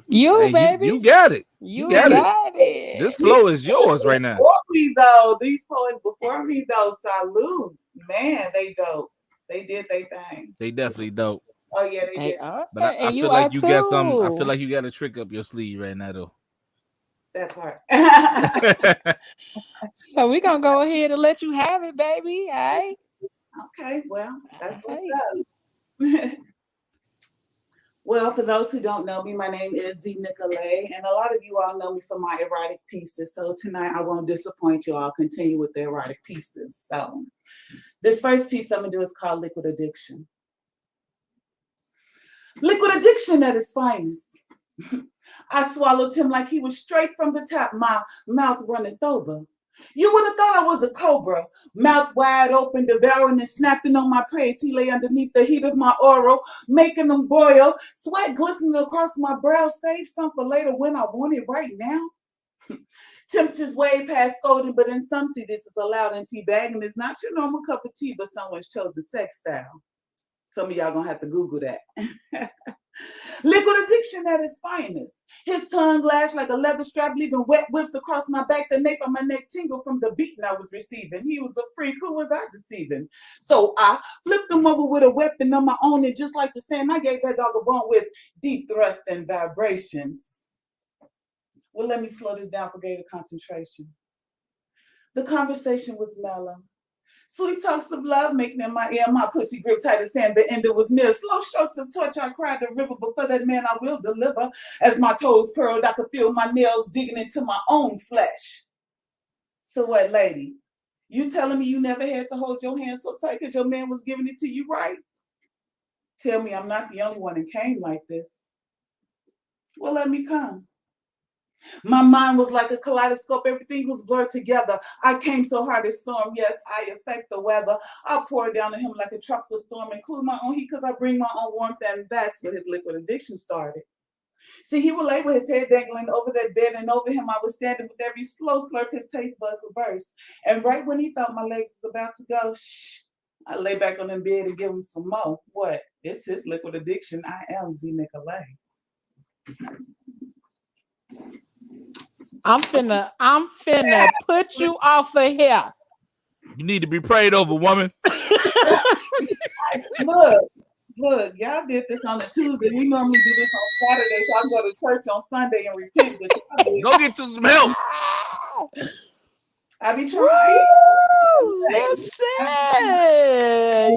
You, Hey, you baby. got it. You You got it. got This it. flow is yours right now. Before me though, these poets before me though, salute. Man, they dope. They did their thing. They definitely dope. Oh yeah, they They did are. But I And you feel are like you got some. I feel too. like you got a trick up your sleeve right now, though. that part. So we're going to go ahead and let you have it, baby. All right. Okay, well, All that's what's right. up. Well, for those who don't know me, my name is Z Nicolay, and a lot of you all know me for my erotic pieces. So tonight I won't disappoint you. I'll continue with the erotic pieces. So this first piece I'm gonna do is called Liquid Addiction. Liquid addiction at its finest. I swallowed him like he was straight from the top, my mouth runneth over. You would have thought I was a cobra, mouth wide open, devouring and snapping on my prey. He lay underneath the heat of my oral, making them boil, sweat glistening across my brow. Save some for later when I want it right now. Temperatures way past scolding, but in some see this is allowed in tea bagging. It's not your normal cup of tea, but someone's chosen sex style. Some of y'all gonna have to Google that. Liquid addiction at its finest. His tongue lashed like a leather strap, leaving wet whips across my back. The nape of my neck tingled from the beating I was receiving. He was a freak. Who was I deceiving? So I flipped him over with a weapon of my own, and just like the sand, I gave that dog a bone with deep thrust and vibrations. Well, let me slow this down for greater concentration. The conversation was mellow. Sweet talks of love making in my ear, my pussy grip tight as sand, the end it was near. Slow strokes of torch, I cried the river, but for that man I will deliver. As my toes curled, I could feel my nails digging into my own flesh. So what, ladies? You telling me you never had to hold your hand so tight because your man was giving it to you right? Tell me I'm not the only one that came like this. Well, let me come. My mind was like a kaleidoscope. Everything was blurred together. I came so hard as storm. Yes, I affect the weather. I pour down on him like a tropical storm, include my own heat because I bring my own warmth, and that's where his liquid addiction started. See, he would lay with his head dangling over that bed, and over him I was standing with every slow slurp his taste buds would burst. And right when he thought my legs was about to go, shh, I lay back on the bed and give him some more. What? It's his liquid addiction. I am Z Nicolay. I'm finna put you off of here. You need to be prayed over, woman. Look, y'all did this on a Tuesday. We normally do this on Saturday, so I go to church on Sunday and repent. Go get you some help. I be trying. Listen,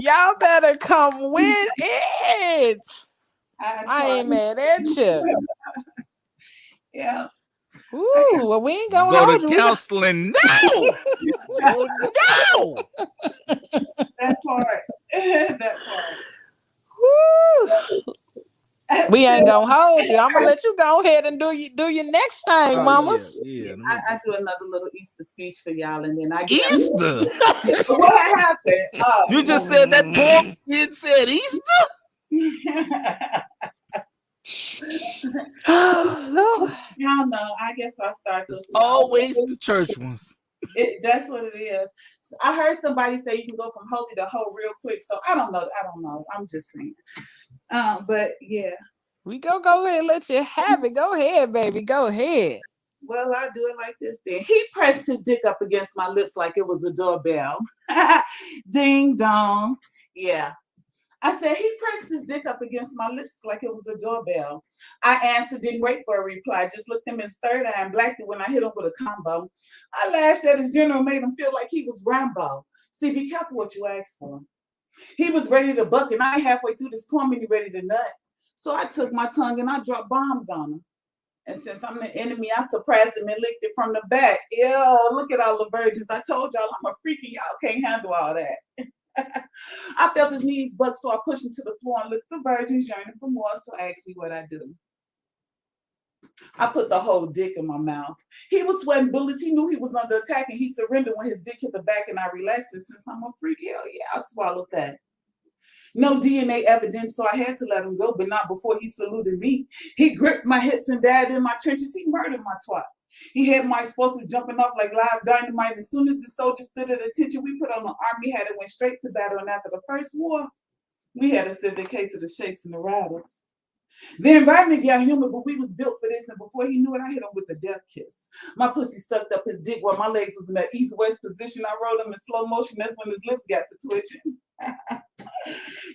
y'all better come with it. I ain't mad at you. Yeah. Ooh, well, we ain't gonna go hold to you. counseling. No. No. That part. That part. Woo. We ain't gonna hold you. I'm gonna let you go ahead and do your next thing, mamas. Yeah. I do another little Easter speech for y'all, and then I get Easter. What happened? You just said that poor kid said Easter. Y'all know. I guess I'll start. It's always the church ones. That's what it is. So I heard somebody say you can go from holy to hoe real quick. So I don't know. I'm just saying. But yeah. We go ahead and let you have it. Go ahead, baby. Go ahead. Well, I do it like this then. He pressed his dick up against my lips like it was a doorbell. Ding dong. Yeah. I said he pressed his dick up against my lips like it was a doorbell. I answered, didn't wait for a reply, just looked him in his third eye and blacked it when I hit him with a combo. I lashed at his general, made him feel like he was Rambo. See, be careful what you ask for. He was ready to buck, and I halfway through this poem and he ready to nut. So I took my tongue and I dropped bombs on him. And since I'm the enemy, I surprised him and licked it from the back. Ew, look at all the virgins. I told y'all I'm a freaky. Y'all can't handle all that. I felt his knees buck, so I pushed him to the floor and looked the virgins yearning for more, so asked me what I do. I put the whole dick in my mouth. He was sweating bullets. He knew he was under attack, and he surrendered when his dick hit the back, and I relaxed. And since I'm a freak, hell yeah, I swallowed that. No DNA evidence, so I had to let him go, but not before he saluted me. He gripped my hips and died in my trenches. He murdered my twat. He had my explosive jumping off like live dynamite. As soon as the soldiers stood at attention, we put on the army hat and went straight to battle. And after the first war, we had a severe case of the shakes and the rattles. The environment got humid, but we was built for this. And before he knew it, I hit him with a death kiss. My pussy sucked up his dick while my legs was in that east-west position. I rode him in slow motion. That's when his lips got to twitching.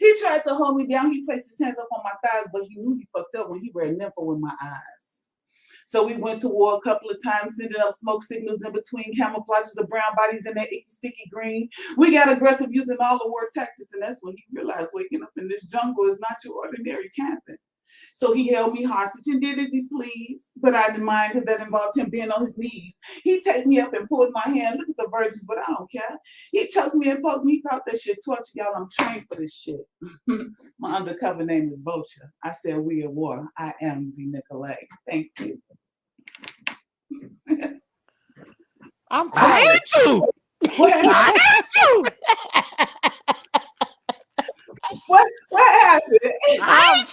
He tried to hold me down. He placed his hands up on my thighs, but he knew he fucked up when he read nympho in my eyes. So we went to war a couple of times, sending up smoke signals in between camouflages of brown bodies in that icky, sticky green. We got aggressive using all the war tactics, and that's when he realized waking up in this jungle is not your ordinary camping. So he held me hostage and did as he pleased, but I didn't mind because that involved him being on his knees. He'd take me up and pull my hand. Look at the virgins, but I don't care. He choked me and poked me. He caught that shit torture. Y'all, I'm trained for this shit. My undercover name is Vulture. I said we at war. I am Z Nicolay. Thank you. I'm telling you. What happened? What happened? I'm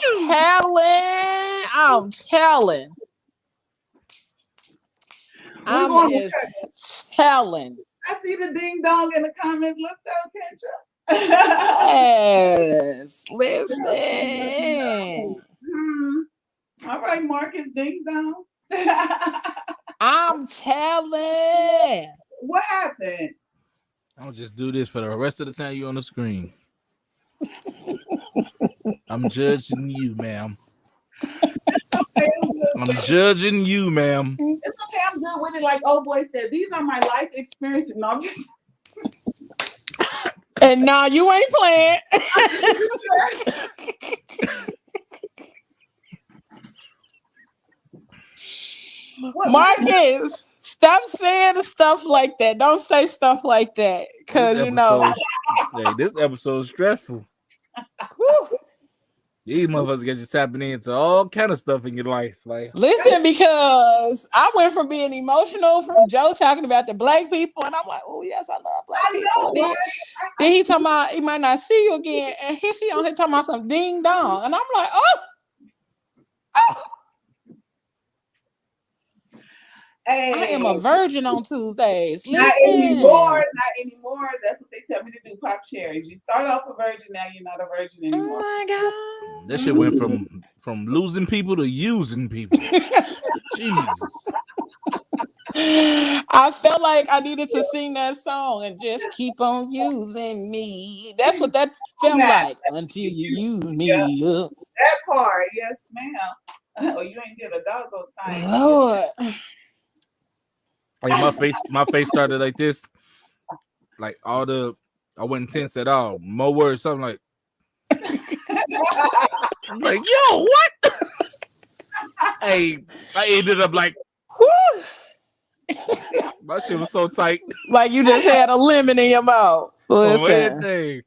telling. I see the ding dong in the comments. Let's go, Kendra. Yes, listen. All right, Marcus, ding dong. I'm telling. What happened? I'll just do this for the rest of the time you're on the screen. I'm judging you, ma'am. I'm judging you, ma'am. It's okay. I'm good with it. Like old boy said, these are my life experiences. No, I'm just... And now you ain't playing. Marcus, stop saying stuff like that. Don't say stuff like that. Because, you know. Hey, this episode's stressful. These motherfuckers get you tapping into all kind of stuff in your life. Like, listen, because I went from being emotional from Joe talking about the black people, and I'm like, oh yes, I love black people. Then he talking about he might not see you again, and she on here talking about some ding dong, and I'm like, oh. Hey, I am a virgin on Tuesdays. Listen. Not anymore. That's what they tell me to do. Pop cherries. You start off a virgin, now you're not a virgin anymore. Oh my God. That shit went from losing people to using people. Jesus. I felt like I needed to sing that song and just keep on using me. That's what that felt like until you use me. Yeah. That part, yes, ma'am. Oh, you ain't get a doggo thing. Lord. Like my face started like this. Like I wasn't tense at all. More words, something like I'm like, yo, what? Hey, I ended up like my shit was so tight. Like you just had a lemon in your mouth. Listen.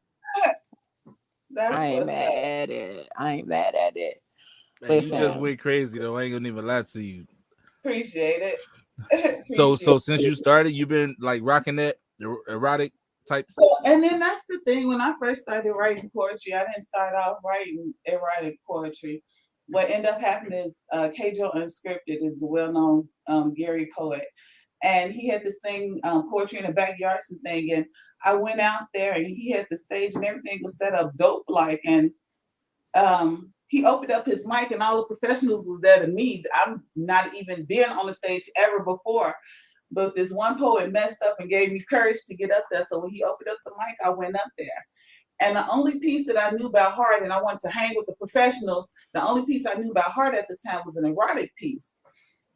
I ain't mad at it. Man, listen. You just went crazy though. I ain't gonna even lie to you. Appreciate it. So since you started, you've been like rocking that erotic type. So, and then that's the thing. When I first started writing poetry, I didn't start off writing erotic poetry. What ended up happening is Kjo Unscripted is a well-known Gary poet, and he had this thing, poetry in the backyard thing, and I went out there and he had the stage and everything was set up dope like, and he opened up his mic and all the professionals was there to me. I've not even been on the stage ever before, but this one poet messed up and gave me courage to get up there. So when he opened up the mic, I went up there. And the only piece that I knew about heart, and I wanted to hang with the professionals, the only piece I knew about heart at the time was an erotic piece.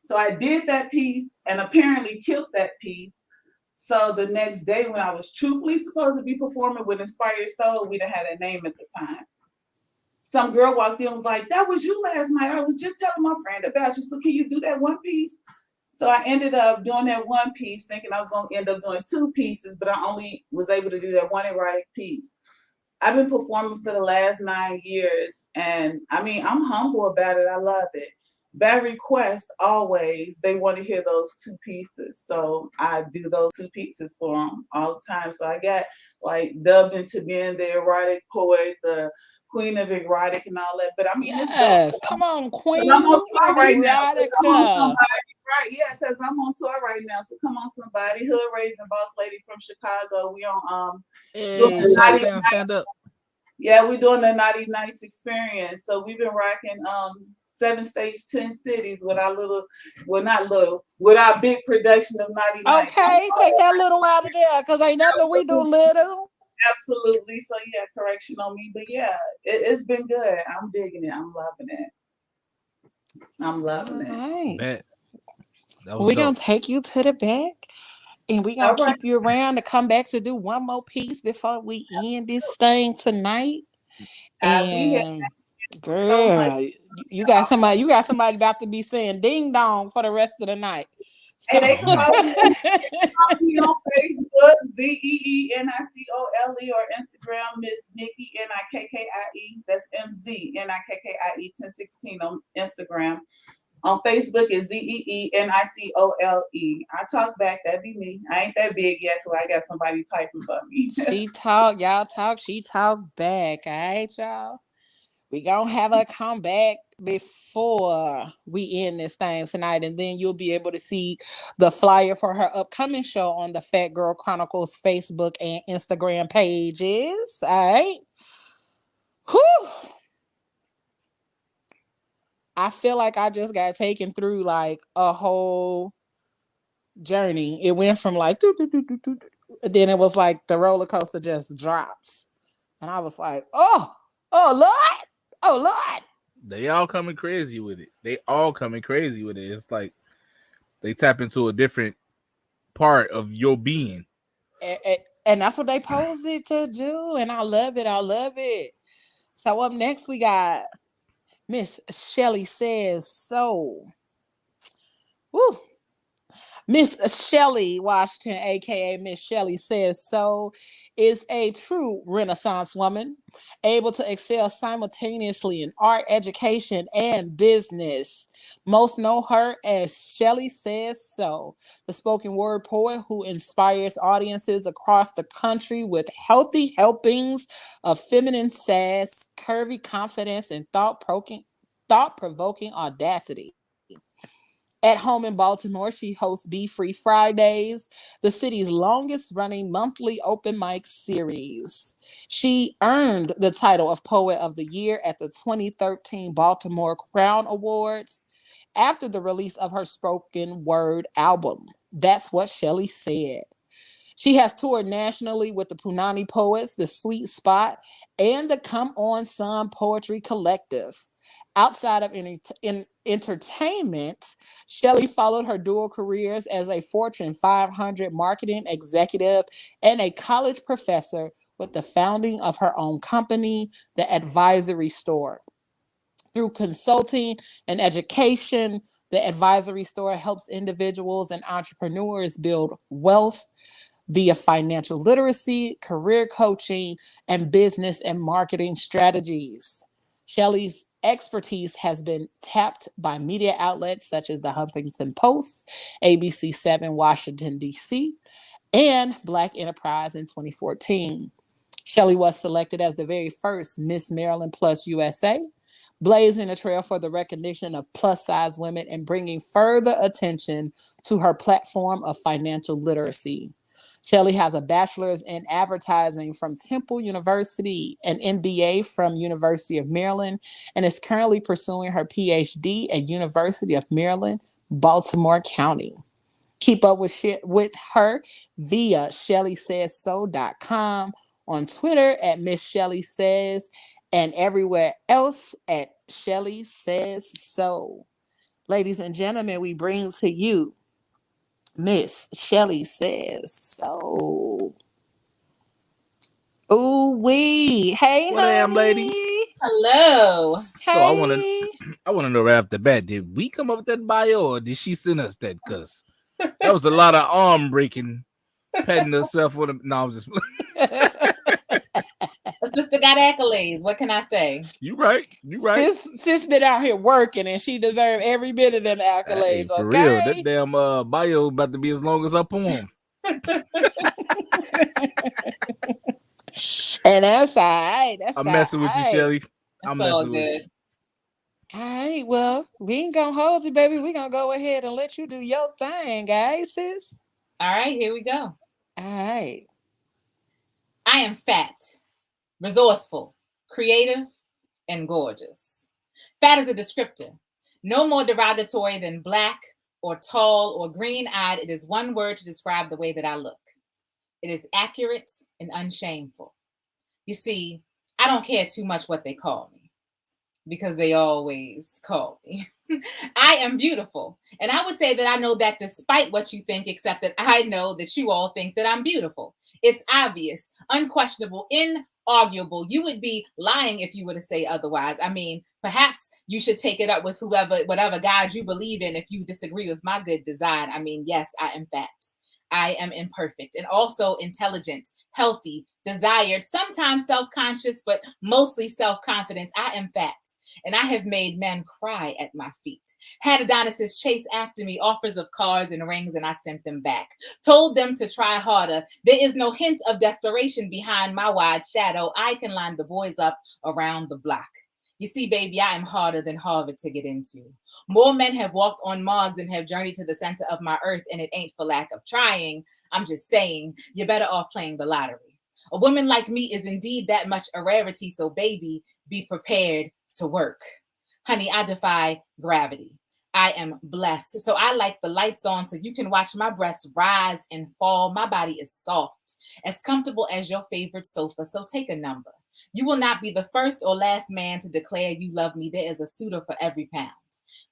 So I did that piece and apparently killed that piece. So the next day when I was truthfully supposed to be performing with Inspire Your Soul, we didn't have that name at the time. Some girl walked in and was like, that was you last night. I was just telling my friend about you. So can you do that one piece? So I ended up doing that one piece thinking I was going to end up doing two pieces, but I only was able to do that one erotic piece. I've been performing for the last 9 years. And I mean, I'm humble about it. I love it. By request, always, they want to hear those two pieces. So I do those two pieces for them all the time. So I got like dubbed into being the erotic poet, the queen of erotic and all that. But I mean, yes, come on, queen I'm on tour of right now. So come on, somebody. Right, yeah, because I'm on tour right now. So come on, somebody. Hood Raising Boss Lady from Chicago. We on stand up. Yeah, we're doing the Naughty Nights experience. So we've been rocking 7 states, 10 cities with our with our big production of Naughty Nights. Okay, take that little out of there, because ain't nothing we do little. Absolutely. So yeah, correction on me. But yeah, it's been good. I'm digging it. I'm loving it. I'm loving it. That was We're gonna dope. take you to the back. And we're All gonna right. keep you around to come back to do one more piece before we end this thing tonight. I'll be here And so much. girl, you got somebody about to be saying ding dong for the rest of the night. And So they can follow me on Facebook, ZeeNicole, or Instagram, Miss Nikki Nikkie. That's MZNIKKIE 1016 on Instagram. On Facebook is ZeeNicole. I talk back, that'd be me. I ain't that big yet, so I got somebody typing for me. she talk, y'all talk, she talk back. All right, y'all. We gonna have her come back before we end this thing tonight, and then you'll be able to see the flyer for her upcoming show on the Phat Girl Chronicles Facebook and Instagram pages. All right. Whew. I feel like I just got taken through like a whole journey. It went from like doo, doo, doo, doo, doo, and then it was like the roller coaster just drops. And I was like, oh Lord, oh Lord. They all coming crazy with it. They all coming crazy with it. It's like they tap into a different part of your being. And that's what they posed it to do. And I love it. I love it. So up next we got Miss Shelly Says So. Woo. Miss Shelley Washington, aka Miss Shelley Says So, is a true Renaissance woman, able to excel simultaneously in art, education, and business. Most know her as Shelley Says So, the spoken word poet who inspires audiences across the country with healthy helpings of feminine sass, curvy confidence, and thought-provoking audacity. At home in Baltimore, she hosts Be Free Fridays, the city's longest running monthly open mic series. She earned the title of Poet of the Year at the 2013 Baltimore Crown Awards after the release of her spoken word album. That's what Shelley said. She has toured nationally with the Punani Poets, the Sweet Spot, and the Come On Son Poetry Collective. Outside of entertainment, Shelley followed her dual careers as a Fortune 500 marketing executive and a college professor with the founding of her own company, The Advisory Store. Through consulting and education, the Advisory Store helps individuals and entrepreneurs build wealth via financial literacy, career coaching, and business and marketing strategies. Shelley's expertise has been tapped by media outlets such as the Huffington Post, ABC7 Washington, D.C., and Black Enterprise in 2014. Shelley was selected as the very first Miss Maryland Plus USA, blazing a trail for the recognition of plus size women and bringing further attention to her platform of financial literacy. Shelley has a bachelor's in advertising from Temple University, an MBA from University of Maryland, and is currently pursuing her PhD at University of Maryland, Baltimore County. Keep up with her via ShellySaysSo.com, on Twitter at Miss Shelley Says, and everywhere else at Shelley Says So. Ladies and gentlemen, we bring to you Miss Shelley Says So. Ooh wee. Hey, What am, lady? honey. Hello. So Hey. I want to know right off the bat, did we come up with that bio or did she send us that? Because that was a lot of arm breaking, patting herself on the. No, I'm just. A sister got accolades. What can I say? You right. You right. Sis been out here working and she deserved every bit of them Hey, accolades, for real, that okay? damn bio about to be as long as her poem. And that's all right. That's I'm all messing with you, right. Shelly. It's I'm all messing with you. good. All right. Well, we ain't gonna hold you, baby. We gonna go ahead and let you do your thing, guys, sis. All right, here we go. All right. I am fat, resourceful, creative, and gorgeous. Fat is a descriptor. No more derogatory than black or tall or green-eyed. It is one word to describe the way that I look. It is accurate and unshameful. You see, I don't care too much what they call me because they always call me. I am beautiful. And I would say that I know that despite what you think, except that I know that you all think that I'm beautiful. It's obvious, unquestionable, inarguable. You would be lying if you were to say otherwise. I mean, perhaps you should take it up with whatever God you believe in if you disagree with my good design. I mean, yes, I am fat. I am imperfect and also intelligent, healthy, desired, sometimes self-conscious, but mostly self-confident. I am fat. And I have made men cry at my feet. Had Adonises chase after me, offers of cars and rings, and I sent them back. Told them to try harder. There is no hint of desperation behind my wide shadow. I can line the boys up around the block. You see, baby, I am harder than Harvard to get into. More men have walked on Mars than have journeyed to the center of my earth, and it ain't for lack of trying. I'm just saying, you're better off playing the lottery. A woman like me is indeed that much a rarity, so baby, be prepared to work. Honey, I defy gravity. I am blessed. So I like the lights on so you can watch my breasts rise and fall. My body is soft, as comfortable as your favorite sofa. So take a number. You will not be the first or last man to declare you love me. There is a suitor for every pound.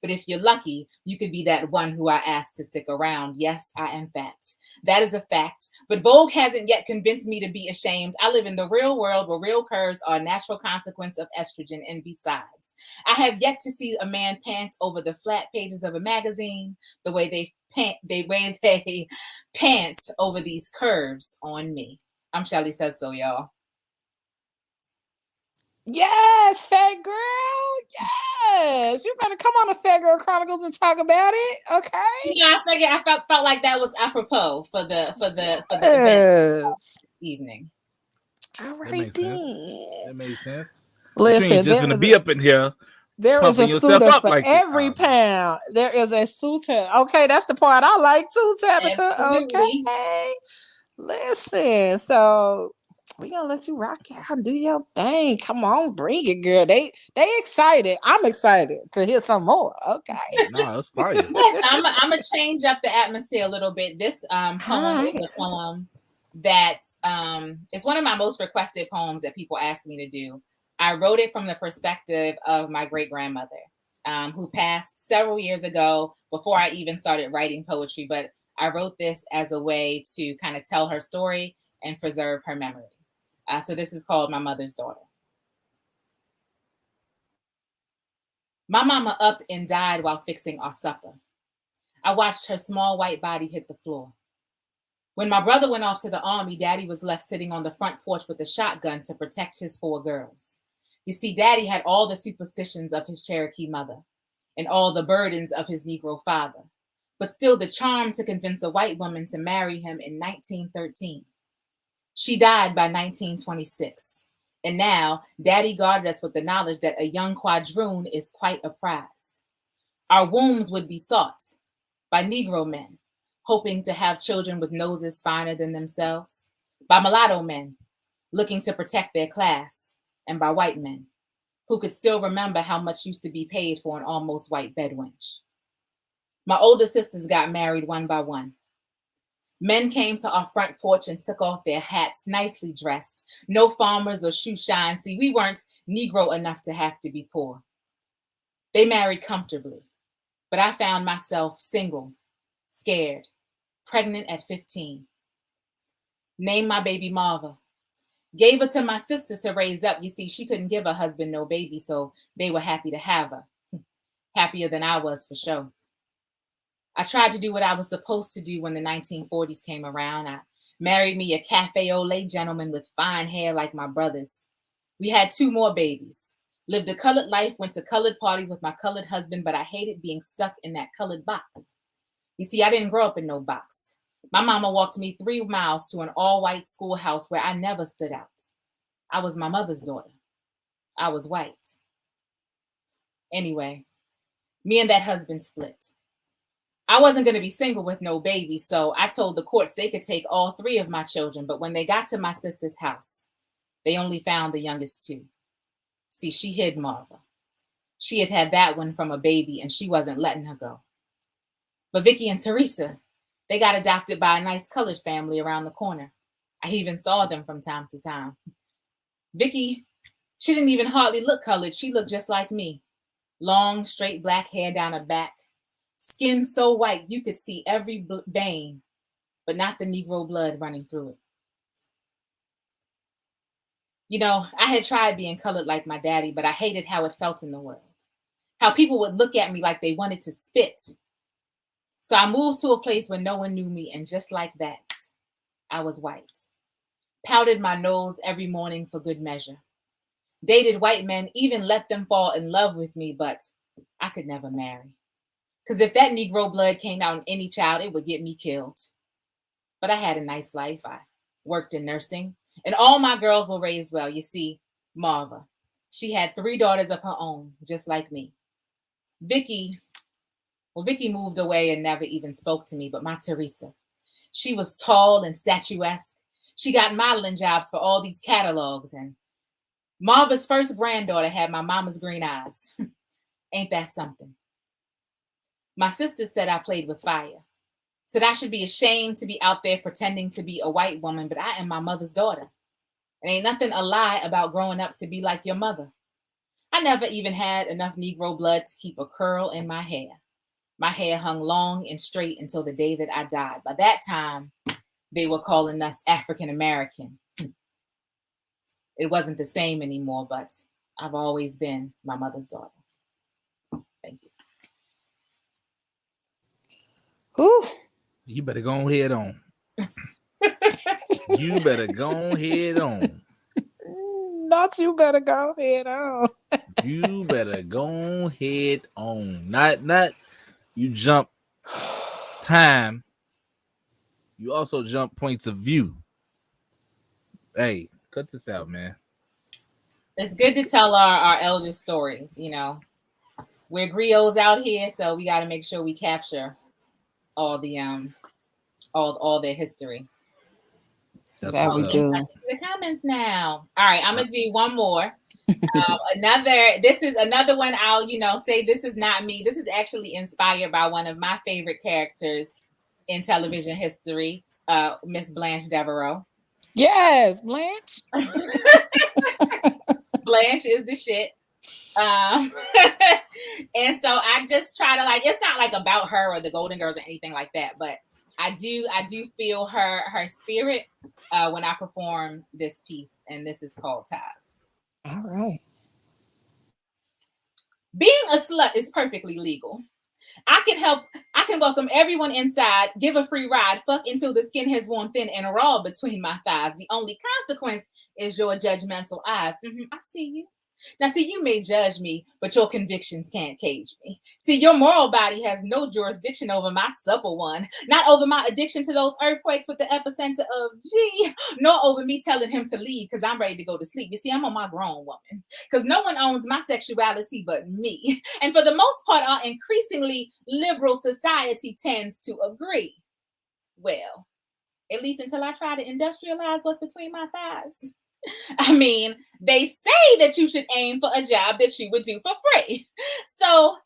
But if you're lucky, you could be that one who I asked to stick around. Yes, I am fat. That is a fact. But Vogue hasn't yet convinced me to be ashamed. I live in the real world where real curves are a natural consequence of estrogen. And besides, I have yet to see a man pant over the flat pages of a magazine the way they pant over these curves on me. I'm Shelly Says So, y'all. Yes, Phat Girl. Yes, you better come on the Phat Girl Chronicles and talk about it. Okay. Yeah, I figured I felt like that was apropos for the event evening. All right, that makes sense. then. That made sense. Listen, you ain't just gonna be up in here. There is a yourself suitor up for like every pound. There is a suitor. Okay, that's the part I like too, Tabitha. Absolutely. Okay. Listen, so we gonna let you rock out and do your thing. Come on, bring it, girl. They excited. I'm excited to hear some more. Okay. No, it's fire. Yes, I'm gonna change up the atmosphere a little bit. This poem is a poem that it's one of my most requested poems that people ask me to do. I wrote it from the perspective of my great grandmother, who passed several years ago before I even started writing poetry. But I wrote this as a way to kind of tell her story and preserve her memory. So this is called My Mother's Daughter. My mama up and died while fixing our supper. I watched her small white body hit the floor. When my brother went off to the army, Daddy was left sitting on the front porch with a shotgun to protect his 4 girls. You see, Daddy had all the superstitions of his Cherokee mother and all the burdens of his Negro father, but still the charm to convince a white woman to marry him in 1913. She died by 1926, and now Daddy guarded us with the knowledge that a young quadroon is quite a prize. Our wombs would be sought by Negro men, hoping to have children with noses finer than themselves, by mulatto men, looking to protect their class, and by white men, who could still remember how much used to be paid for an almost white bedwench. My older sisters got married one by one. Men came to our front porch and took off their hats, nicely dressed, no farmers or shoe shine. See, we weren't Negro enough to have to be poor. They married comfortably, but I found myself single, scared, pregnant at 15. Named my baby Marva. Gave her to my sister to raise up. You see, she couldn't give her husband no baby, so they were happy to have her. Happier than I was, for sure. I tried to do what I was supposed to do when the 1940s came around. I married me a cafe au lait gentleman with fine hair like my brothers. We had 2 more babies. Lived a colored life, went to colored parties with my colored husband, but I hated being stuck in that colored box. You see, I didn't grow up in no box. My mama walked me 3 miles to an all-white schoolhouse where I never stood out. I was my mother's daughter. I was white. Anyway, me and that husband split. I wasn't going to be single with no baby, so I told the courts they could take all 3 of my children, but when they got to my sister's house, they only found the youngest 2. See, she hid Marva. She had had that one from a baby, and she wasn't letting her go. But Vicky and Teresa, they got adopted by a nice colored family around the corner. I even saw them from time to time. Vicky, she didn't even hardly look colored. She looked just like me. Long, straight black hair down her back. Skin so white you could see every vein, but not the Negro blood running through it. You know, I had tried being colored like my daddy, but I hated how it felt in the world. How people would look at me like they wanted to spit. So I moved to a place where no one knew me, and just like that, I was white. Powdered my nose every morning for good measure. Dated white men, even let them fall in love with me, but I could never marry. Because if that Negro blood came out in any child, it would get me killed. But I had a nice life. I worked in nursing, and all my girls were raised well. You see, Marva, she had 3 daughters of her own, just like me. Vicky moved away and never even spoke to me, but my Teresa, she was tall and statuesque. She got modeling jobs for all these catalogs, and Marva's first granddaughter had my mama's green eyes. Ain't that something? My sister said I played with fire. Said I should be ashamed to be out there pretending to be a white woman, but I am my mother's daughter. And ain't nothing a lie about growing up to be like your mother. I never even had enough Negro blood to keep a curl in my hair. My hair hung long and straight until the day that I died. By that time, they were calling us African American. It wasn't the same anymore, but I've always been my mother's daughter. Thank you. Ooh. You better go ahead on. You better go ahead on. Not you better go ahead on. You better go ahead on. Not you jump time. You also jump points of view. Hey, cut this out, man. It's good to tell our elder stories, you know. We're griots out here, so we got to make sure we capture all the all their history. That's that what's we up. do. The comments now. All right, I'm gonna do one more. This is another one. I'll say this is not me. This is actually inspired by one of my favorite characters in television history, Miss Blanche Devereaux. Yes, Blanche. Blanche is the shit. And so I just try to it's not like about her or the Golden Girls or anything like that, but I do feel her spirit when I perform this piece, and this is called Tithes. All right. Being a slut is perfectly legal. I can welcome everyone inside, give a free ride, fuck until the skin has worn thin and raw between my thighs. The only consequence is your judgmental eyes. I see you. Now, see, you may judge me, but your convictions can't cage me. See, your moral body has no jurisdiction over my supple one, not over my addiction to those earthquakes with the epicenter of G, nor over me telling him to leave because I'm ready to go to sleep. You see, I'm on my grown woman because no one owns my sexuality but me. And for the most part, our increasingly liberal society tends to agree. Well, at least until I try to industrialize what's between my thighs. I mean, they say that you should aim for a job that you would do for free. So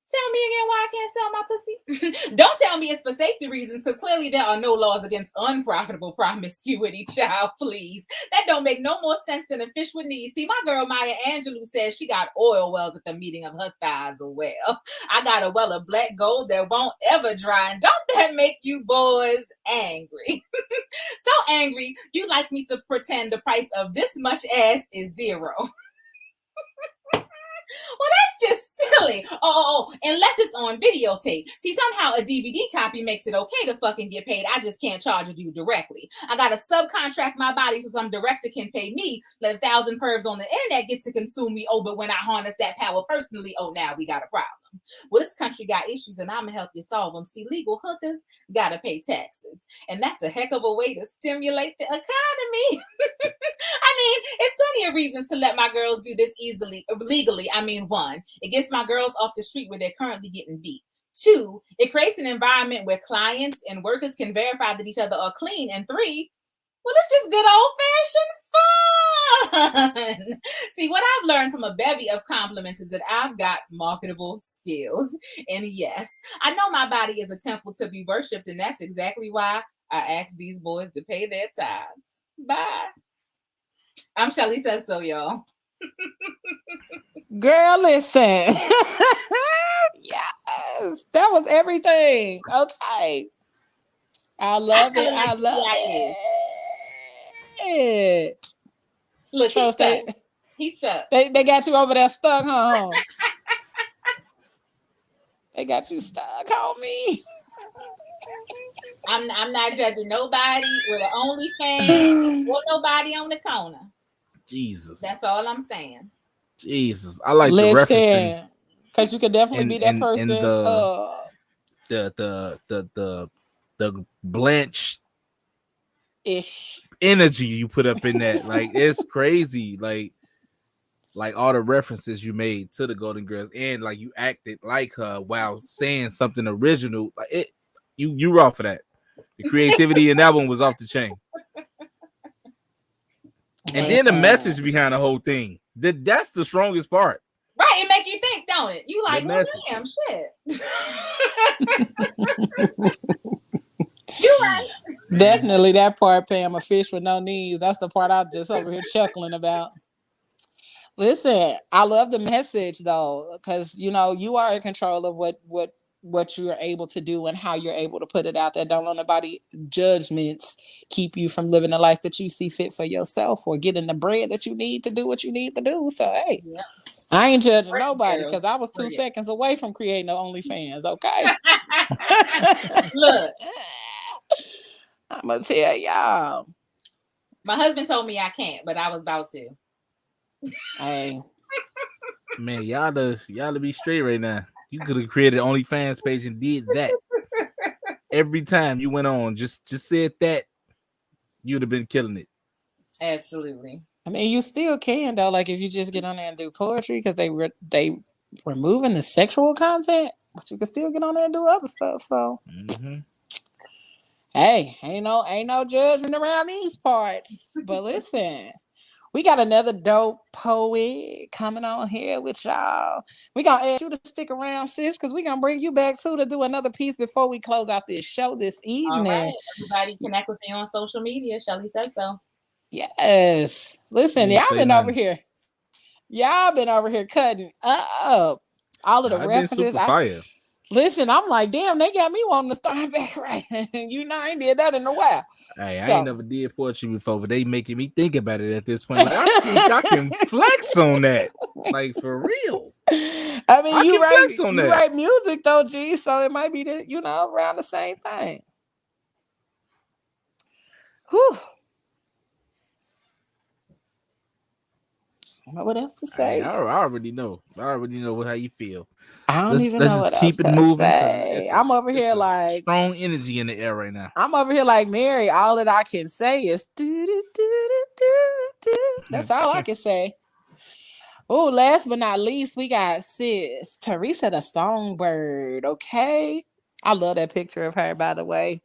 tell me again why I can't sell my pussy. Don't tell me it's for safety reasons, because clearly there are no laws against unprofitable promiscuity, child, please. That don't make no more sense than a fish with knees. See, my girl Maya Angelou says she got oil wells at the meeting of her thighs. Well, I got a well of black gold that won't ever dry. And don't that make you boys angry? So angry, you like me to pretend the price of this much ass is zero. Well, that's just silly. Oh, unless it's on videotape. See, somehow a DVD copy makes it okay to fucking get paid. I just can't charge you directly. I gotta subcontract my body so some director can pay me. Let 1,000 pervs on the internet get to consume me. Oh, but when I harness that power personally, oh, now we got a problem. Well, this country got issues and I'm gonna help you solve them. See, legal hookers gotta pay taxes. And that's a heck of a way to stimulate the economy. I mean, it's plenty of reasons to let my girls do this legally. I mean, 1, it gets my girls off the street where they're currently getting beat. 2, it creates an environment where clients and workers can verify that each other are clean. And 3, well, it's just good old-fashioned fun. See, what I've learned from a bevy of compliments is that I've got marketable skills. And yes, I know my body is a temple to be worshipped, and that's exactly why I asked these boys to pay their tithes. Bye. I'm Shelly Says So, y'all. Girl, listen. Yes, that was everything. Okay. I I love tell it. it like I the love PI is. it. Look, he's Trust stuck. they, He's stuck. they got you over there stuck, huh? Holmes? They got you stuck, homie. I'm not judging nobody with an OnlyFans or nobody on the corner. Jesus. That's all I'm saying. Jesus. I like the referencing Listen, because you could definitely be that and person. the Blanche Ish. energy you put up in that. Like it's crazy. Like all the references you made to the Golden Girls and like you acted like her while saying something original. Like it you raw for that. The creativity in that one was off the chain. And then the message behind the whole thing. That's the strongest part. Right, it make you think, don't it? You like, The well, message. damn, shit. You right. Definitely that part, Pam, a fish with no knees. That's the part I'm just over here chuckling about. Listen, I love the message though, because you know you are in control of what you're able to do and how you're able to put it out there. Don't let nobody judgments keep you from living the life that you see fit for yourself or getting the bread that you need to do what you need to do. So hey, Yeah. I ain't judging Bread, nobody girls. because I was 2 Bread. seconds away from creating the OnlyFans. Okay. Look, I'm gonna tell y'all. my husband told me I can't, but I was about to. Hey, Man, y'all to be straight right now. You could have created an OnlyFans page and did that. Every time you went on, just said that, you'd have been killing it. Absolutely. I mean, you still can though. Like if you just get on there and do poetry, because they removing the sexual content, but you can still get on there and do other stuff. So hey, ain't no judgment around these parts. But listen, we got another dope poet coming on here with y'all. We gonna ask you to stick around, sis, because we gonna bring you back too to do another piece before we close out this show this All evening. right. Everybody connect with me on social media. Shelly said so. Yes. Listen, y'all been over here. Y'all been over here cutting up all of the I've been references. super fire. Listen, I'm like, damn, they got me wanting to start back writing. You know, I ain't did that in a while. Hey, I So, ain't never did poetry before, but they making me think about it at this point. Like I think I can flex on that. Like for real. I mean, I can flex on you that. write music though, G. So it might be around the same thing. Whew. I don't know what else to say. Hey, I already know. I already know how you feel. I don't Let's even let's know just what else keep it to moving because say. I'm over here like strong energy in the air right now. I'm over here like Mary. All that I can say is that's all I can say. Oh, last but not least, we got sis Teresa the Songbird. Okay, I love that picture of her, by the way.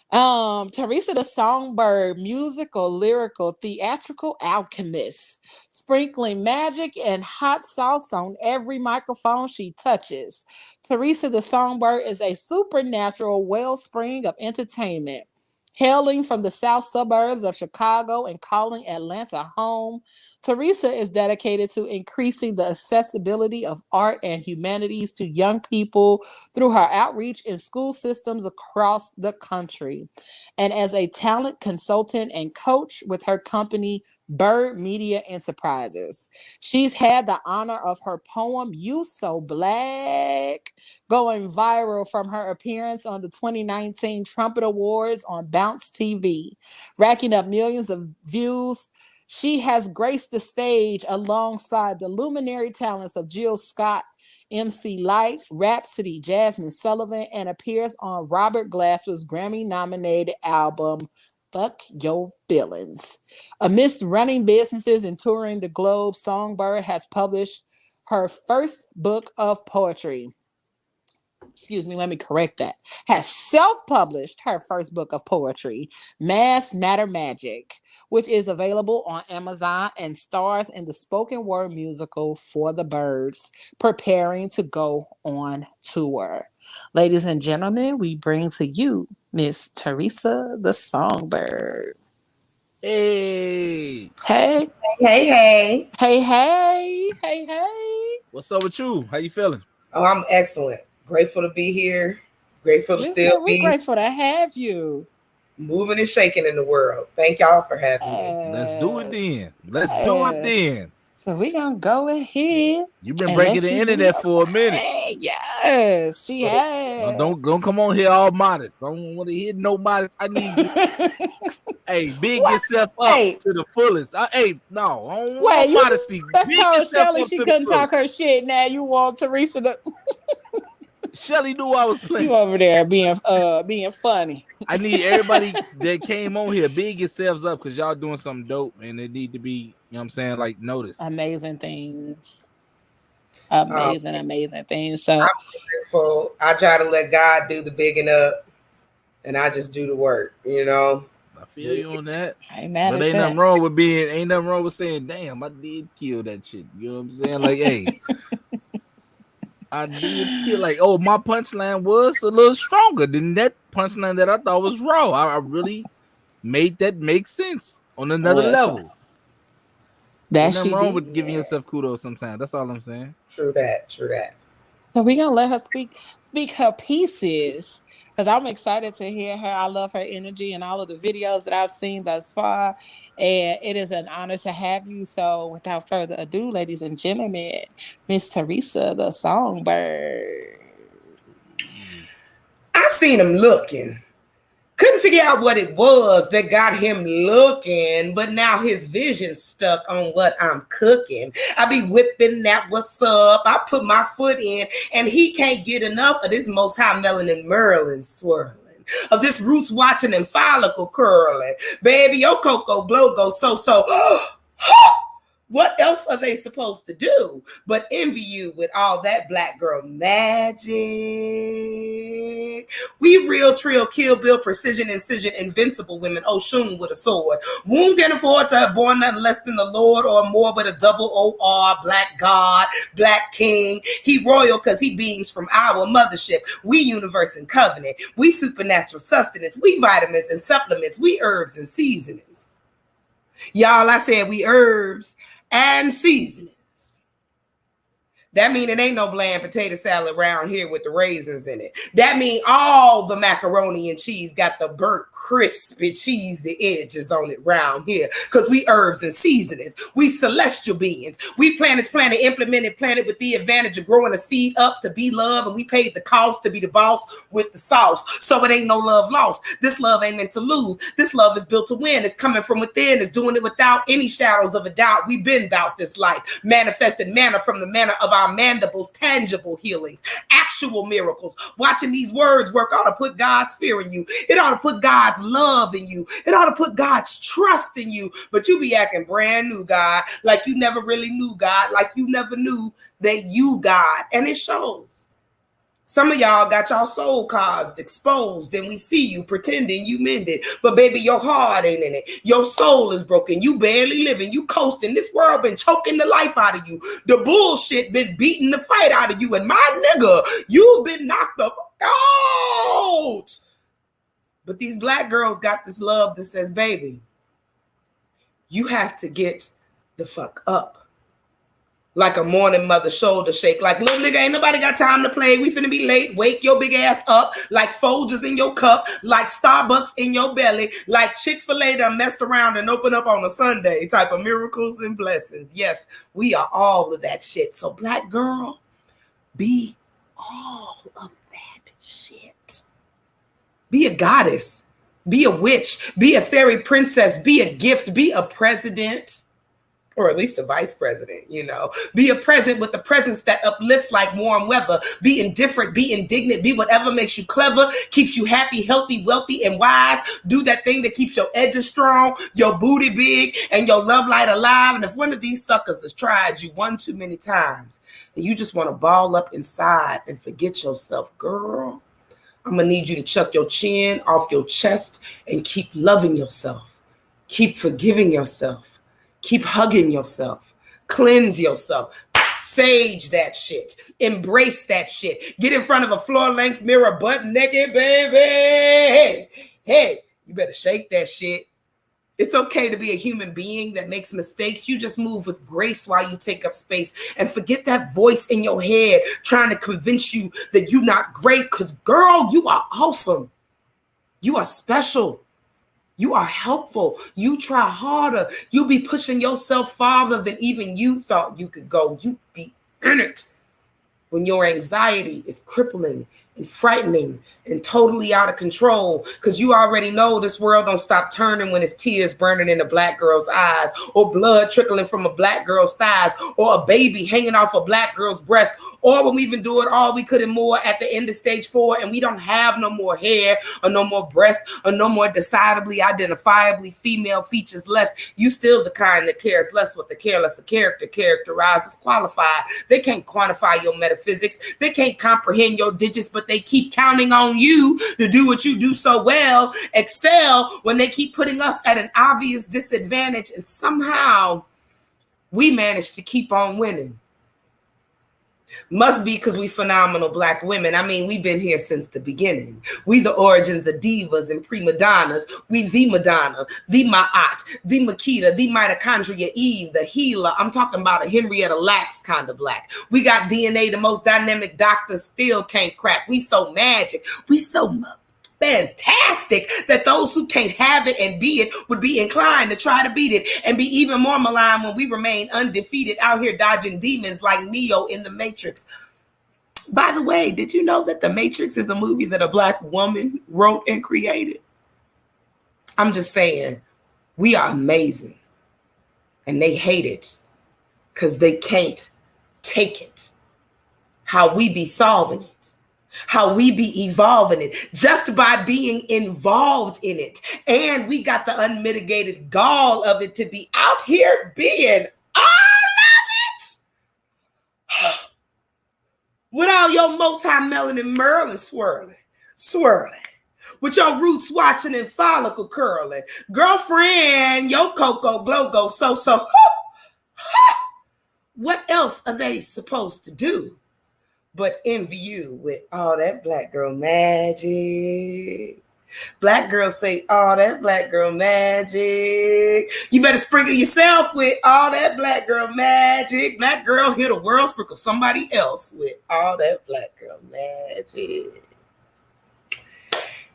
Teresa the Songbird, musical, lyrical, theatrical alchemist, sprinkling magic and hot sauce on every microphone she touches. Teresa the Songbird is a supernatural wellspring of entertainment. Hailing from the south suburbs of Chicago and calling Atlanta home, Teresa is dedicated to increasing the accessibility of art and humanities to young people through her outreach in school systems across the country. And as a talent consultant and coach with her company, Bird Media Enterprises. She's had the honor of her poem, You So Black, going viral from her appearance on the 2019 Trumpet Awards on Bounce TV, racking up millions of views. She has graced the stage alongside the luminary talents of Jill Scott, MC Light, Rhapsody, Jasmine Sullivan, and appears on Robert Glasper's Grammy-nominated album, Fuck Your Feelings. Amidst running businesses and touring the globe, Songbird has published her first book of poetry. Excuse me, let me correct that. Has self-published her first book of poetry, Mass Matter Magic, which is available on Amazon and stars in the spoken word musical For the Birds, preparing to go on tour. Ladies and gentlemen, we bring to you Miss Teresa the Songbird. Hey. Hey. Hey. Hey. What's up with you? How you feeling? Oh, I'm excellent. Grateful to be here. Grateful to Listen, still we're be grateful to have you. moving and shaking in the world. Thank y'all for having me. Let's do it then. Yes. So we're going to go ahead. You've been and breaking let the you do internet your for a minute. thing. Yes, she has. Don't come on here all modest. Don't want to hear no modest. I need you. Hey, big What? yourself up to the fullest. No, I don't want no modesty. Just Big told yourself Shelly up she to the couldn't fullest. talk her shit. Now you want Teresa to Shelly knew I was playing. You over there being funny. I need everybody that came on here, big yourselves up, because y'all doing something dope and it need to be, you know what I'm saying, like noticed. Amazing things. Amazing things. So I'm grateful. I try to let God do the bigging up and I just do the work, you know. I feel you on that. Ain't mad but at ain't that. nothing wrong with ain't nothing wrong with saying, damn, I did kill that shit. You know what I'm saying? Like, hey, I did feel like, oh, my punchline was a little stronger than that punchline that I thought was raw. I really made that make sense on another level. That Ain't nothing she wrong did. with giving yourself kudos sometimes. That's all I'm saying. True that. So we're gonna let her speak her pieces, because I'm excited to hear her. I love her energy and all of the videos that I've seen thus far, and it is an honor to have you. So without further ado, ladies and gentlemen, Miss Teresa the Songbird. I seen him looking. Couldn't figure out what it was that got him looking, but now his vision's stuck on what I'm cooking. I be whipping that what's up. I put my foot in, and he can't get enough of this most high melanin Merlin swirling, of this roots watching and follicle curling. Baby, your cocoa glow go so. What else are they supposed to do but envy you with all that black girl magic? We real trill, kill, bill, precision, incision, invincible women. Oshun with a sword. Womb can afford to have born nothing less than the Lord or more with a double O-R, black God, black king. He royal because he beams from our mothership. We universe and covenant. We supernatural sustenance. We vitamins and supplements. We herbs and seasonings. Y'all, I said we herbs and seasonings. That mean it ain't no bland potato salad around here with the raisins in it. That mean all the macaroni and cheese got the burnt, crispy, cheesy edges on it round here. Because we herbs and seasonings. We celestial beings. We planets, implemented planet with the advantage of growing a seed up to be love. And we paid the cost to be the boss with the sauce. So it ain't no love lost. This love ain't meant to lose. This love is built to win. It's coming from within. It's doing it without any shadows of a doubt. We've been about this life. Manifested manna from the manner of our mandibles, tangible healings, actual miracles. Watching these words work ought to put God's fear in you. It ought to put God's love in you. It ought to put God's trust in you. But you be acting brand new, God, like you never really knew God, like you never knew that you God. And it shows. Some of y'all got y'all soul caused, exposed, and we see you pretending you mended. But baby, your heart ain't in it. Your soul is broken. You barely living. You coasting. This world been choking the life out of you. The bullshit been beating the fight out of you. And my nigga, you've been knocked up out. But these black girls got this love that says, baby, you have to get the fuck up. Like a morning mother shoulder shake. Like, little nigga, ain't nobody got time to play. We finna be late. Wake your big ass up. Like Folgers in your cup. Like Starbucks in your belly. Like Chick-fil-A done messed around and open up on a Sunday. Type of miracles and blessings. Yes, we are all of that shit. So black girl, be all of that shit. Be a goddess. Be a witch. Be a fairy princess. Be a gift. Be a president. Or at least a vice president, you know. Be a president with a presence that uplifts like warm weather. Be indifferent, be indignant, be whatever makes you clever, keeps you happy, healthy, wealthy, and wise. Do that thing that keeps your edges strong, your booty big, and your love light alive. And if one of these suckers has tried you one too many times, and you just want to ball up inside and forget yourself, girl, I'm going to need you to chuck your chin off your chest and keep loving yourself. Keep forgiving yourself. Keep hugging yourself. Cleanse yourself. Sage that shit. Embrace that shit. Get in front of a floor-length mirror, butt naked, baby. Hey, you better shake that shit. It's okay to be a human being that makes mistakes. You just move with grace while you take up space and forget that voice in your head trying to convince you that you're not great. Because, girl, you are awesome. You are special. You are helpful. You try harder. You'll be pushing yourself farther than even you thought you could go. You be in it when your anxiety is crippling and frightening and totally out of control, because you already know this world don't stop turning when it's tears burning in a black girl's eyes, or blood trickling from a black girl's thighs, or a baby hanging off a black girl's breast, or when we've been doing all we could and more at the end of stage 4 and we don't have no more hair or no more breast or no more decidedly identifiably female features left. You still the kind that cares less what the careless character characterizes qualified. They can't quantify your metaphysics. They can't comprehend your digits, but they keep counting on you to do what you do so well, excel, when they keep putting us at an obvious disadvantage, and somehow we manage to keep on winning. Must be because we phenomenal black women. I mean, we've been here since the beginning. We the origins of divas and prima donnas. We the Madonna, the Ma'at, the Makita, the mitochondria Eve, the healer. I'm talking about a Henrietta Lacks kind of black. We got DNA the most dynamic doctors still can't crack. We so magic. We so fantastic that those who can't have it and be it would be inclined to try to beat it, and be even more malign when we remain undefeated out here dodging demons like Neo in The Matrix. By the way, did you know that The Matrix is a movie that a black woman wrote and created? I'm just saying, we are amazing, and they hate it because they can't take it. How we be solving it, how we be evolving it just by being involved in it. And we got the unmitigated gall of it to be out here being all of it. With all your most high melanin Merlin swirling. With your roots watching and follicle curling. Girlfriend, your cocoa glow go so. What else are they supposed to do but envy you with all that black girl magic? Black girls say all that black girl magic. You better sprinkle yourself with all that black girl magic. Black girl, hear the world, sprinkle somebody else with all that black girl magic.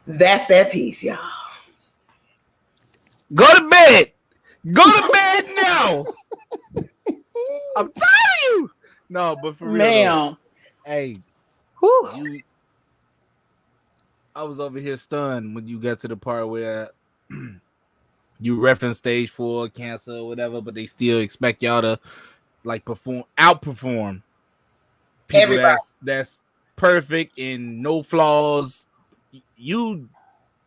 That's that piece, y'all. Go to bed. Go to bed now. I'm telling you. No, but for real, though, hey, I was over here stunned when you got to the part where you reference stage 4 cancer or whatever, but they still expect y'all to like outperform people that's perfect and no flaws. You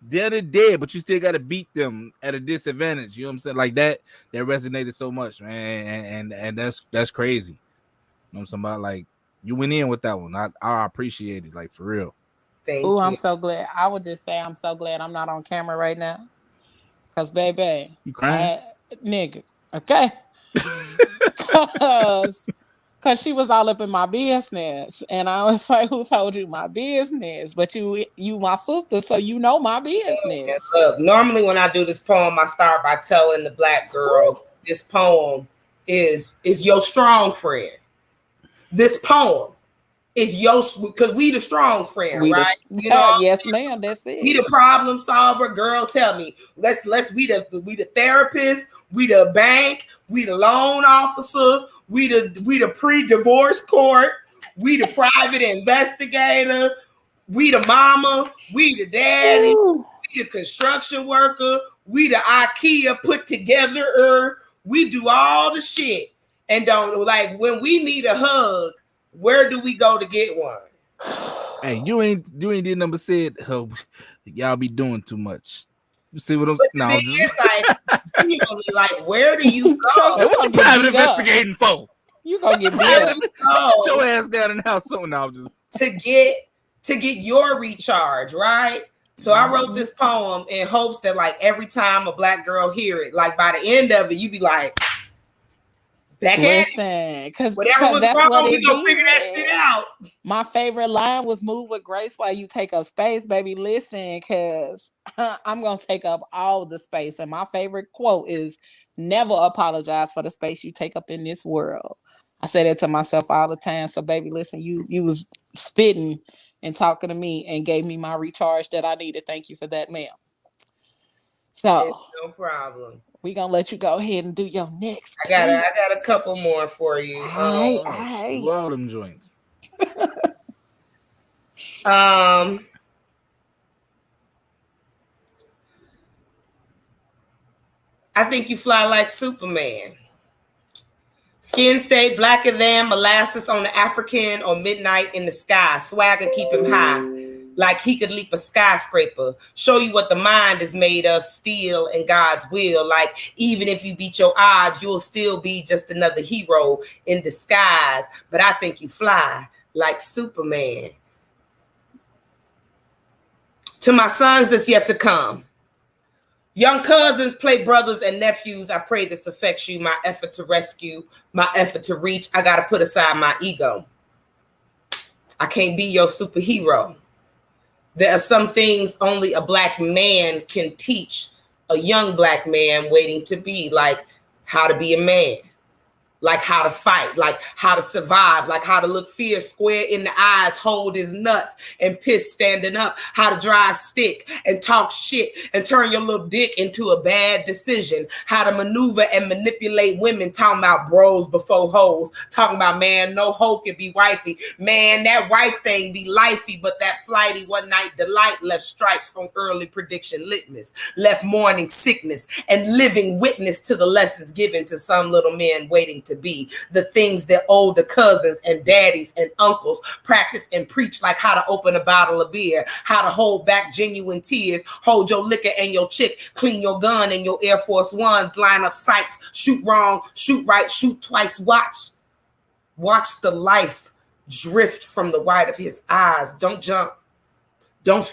dead, but you still got to beat them at a disadvantage. You know what I'm saying? Like that resonated so much, man, and that's crazy. You know what I'm saying? About like you went in with that one. I appreciate it, like for real. Oh, I'm so glad. I would just say I'm so glad I'm not on camera right now. Cause baby, you crying? Nigga, okay? Cause she was all up in my business, and I was like, "Who told you my business?" But you my sister, so you know my business. Look, normally when I do this poem, I start by telling the black girl this poem is your strong friend. This poem is your, because we the strong friend, right? You know, yes, ma'am. That's it. We the problem solver, girl. Tell me, let's we the therapist, we the bank, we the loan officer, we the pre-divorce court, we the private investigator, we the mama, we the daddy, we the construction worker, we the IKEA put together. We do all the shit, and don't, like, when we need a hug, where do we go to get one? Hey, you ain't did number said, oh, y'all be doing too much. You see what I'm saying? No, like, where do you go? Hey, what you private investigating for? You gonna get beat Sit your ass down in the house soon. Now, just to get your recharge, right? So I wrote this poem in hopes that, like, every time a black girl hear it, like by the end of it, you be like, Back at it. Listen, because Whatever was that's wrong, what we it gonna figure that did. shit out. My favorite line was "Move with grace while you take up space, baby." Listen, because I'm gonna take up all the space, and my favorite quote is, "Never apologize for the space you take up in this world." I say that to myself all the time. So, baby, listen, you was spitting and talking to me and gave me my recharge that I needed. Thank you for that, ma'am. So, It's no problem. we gonna let you go ahead and do your next. I got a couple more for you. Do all them joints. I think you fly like Superman. Skin stay blacker than molasses on the African or midnight in the sky. Swagger keep him high, like he could leap a skyscraper. Show you what the mind is made of, steel and God's will. Like even if you beat your odds, you'll still be just another hero in disguise. But I think you fly like Superman. To my sons that's yet to come. Young cousins play brothers and nephews. I pray this affects you. My effort to rescue, my effort to reach. I got to put aside my ego. I can't be your superhero. There are some things only a black man can teach a young black man waiting to be, like how to be a man, like how to fight, like how to survive, like how to look fear square in the eyes, hold his nuts and piss standing up, how to drive stick and talk shit and turn your little dick into a bad decision, how to maneuver and manipulate women, talking about bros before hoes, talking about, man, no hoe can be wifey. Man, that wife thing be lifey, but that flighty one night delight left stripes on early prediction litmus, left morning sickness and living witness to the lessons given to some little men waiting to be the things that older cousins and daddies and uncles practice and preach, like how to open a bottle of beer, how to hold back genuine tears, hold your liquor and your chick, clean your gun and your Air Force Ones, line up sights, shoot wrong, shoot right, shoot twice, watch the life drift from the white of his eyes. Don't jump, don't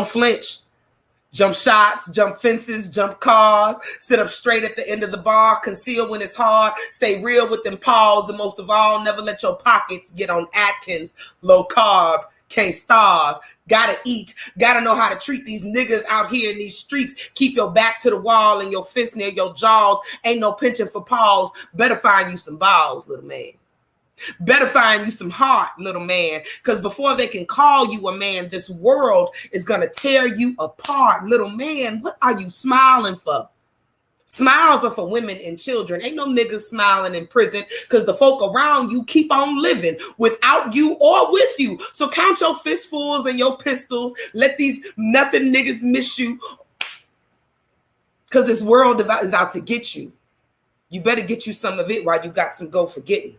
flinch. Jump shots, jump fences, jump cars, sit up straight at the end of the bar, conceal when it's hard, stay real with them paws, and most of all, never let your pockets get on Atkins, low carb, can't starve, gotta eat, gotta know how to treat these niggas out here in these streets, keep your back to the wall and your fist near your jaws, ain't no pinching for paws, better find you some balls, little man. Better find you some heart, little man, because before they can call you a man, this world is going to tear you apart. Little man, what are you smiling for? Smiles are for women and children. Ain't no niggas smiling in prison because the folk around you keep on living without you or with you. So count your fistfuls and your pistols. Let these nothing niggas miss you, because this world is out to get you. You better get you some of it while you got some go forgetting.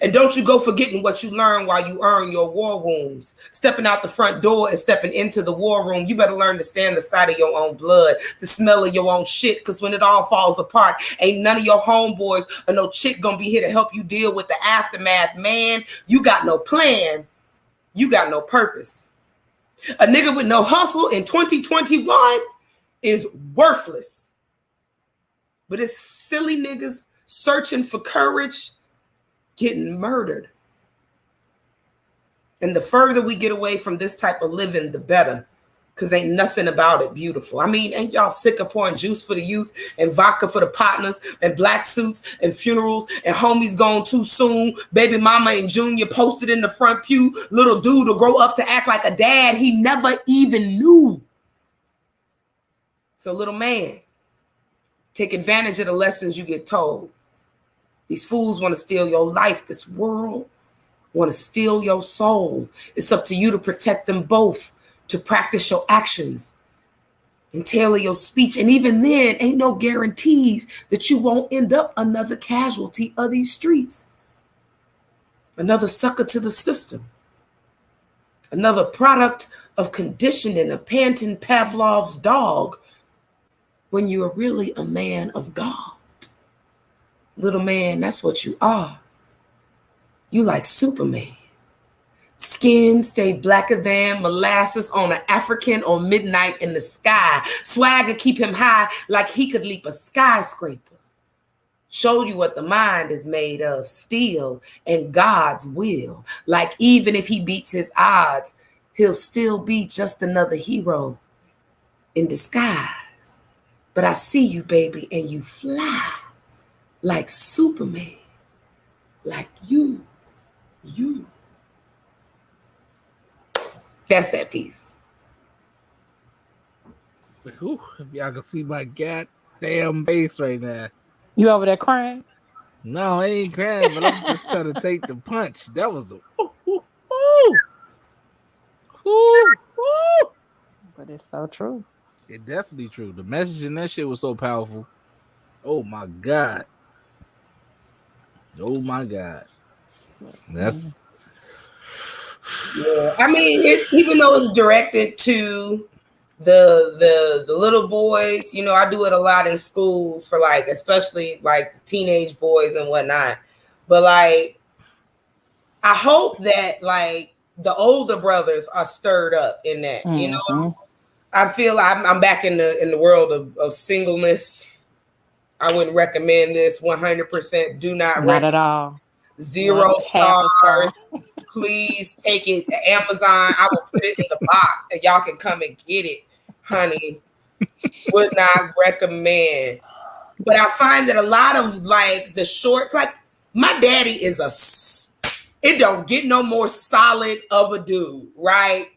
And don't you go forgetting what you learn while you earn your war wounds. Stepping out the front door and stepping into the war room, you better learn to stand the sight of your own blood, the smell of your own shit, because when it all falls apart, ain't none of your homeboys or no chick gonna be here to help you deal with the aftermath. Man, you got no plan. You got no purpose. A nigga with no hustle in 2021 is worthless. But it's silly niggas searching for courage getting murdered. And the further we get away from this type of living, the better, because ain't nothing about it beautiful. I mean, ain't y'all sick of pouring juice for the youth and vodka for the partners and black suits and funerals and homies gone too soon, baby mama and junior posted in the front pew, little dude will grow up to act like a dad he never even knew. So little man, take advantage of the lessons you get told. These fools want to steal your life. This world want to steal your soul. It's up to you to protect them both, to practice your actions and tailor your speech. And even then, ain't no guarantees that you won't end up another casualty of these streets. Another sucker to the system. Another product of conditioning, a panting Pavlov's dog, when you're really a man of God. Little man, that's what you are. You like Superman. Skin stay blacker than molasses on an African or midnight in the sky. Swagger keep him high like he could leap a skyscraper. Showed you what the mind is made of, steel and God's will. Like even if he beats his odds, he'll still be just another hero in disguise. But I see you, baby, and you fly like Superman. Like you. That's that piece. Whew, if y'all can see my goddamn face right now. You over there crying? No, I ain't crying, but I'm just trying to take the punch. That was a But it's so true. It definitely true. The message in that shit was so powerful. Oh my God. Oh my God. That's yeah. I mean, even though it's directed to the little boys, you know, I do it a lot in schools for like, especially like teenage boys and whatnot. But like, I hope that like the older brothers are stirred up in that. You know, I feel I'm back in the world of singleness. I wouldn't recommend this 100%. Do not at all. 0 stars. Please take it to Amazon. I will put it in the box and y'all can come and get it, honey. Would not recommend. But I find that a lot of like the short, like my daddy is it don't get no more solid of a dude, right?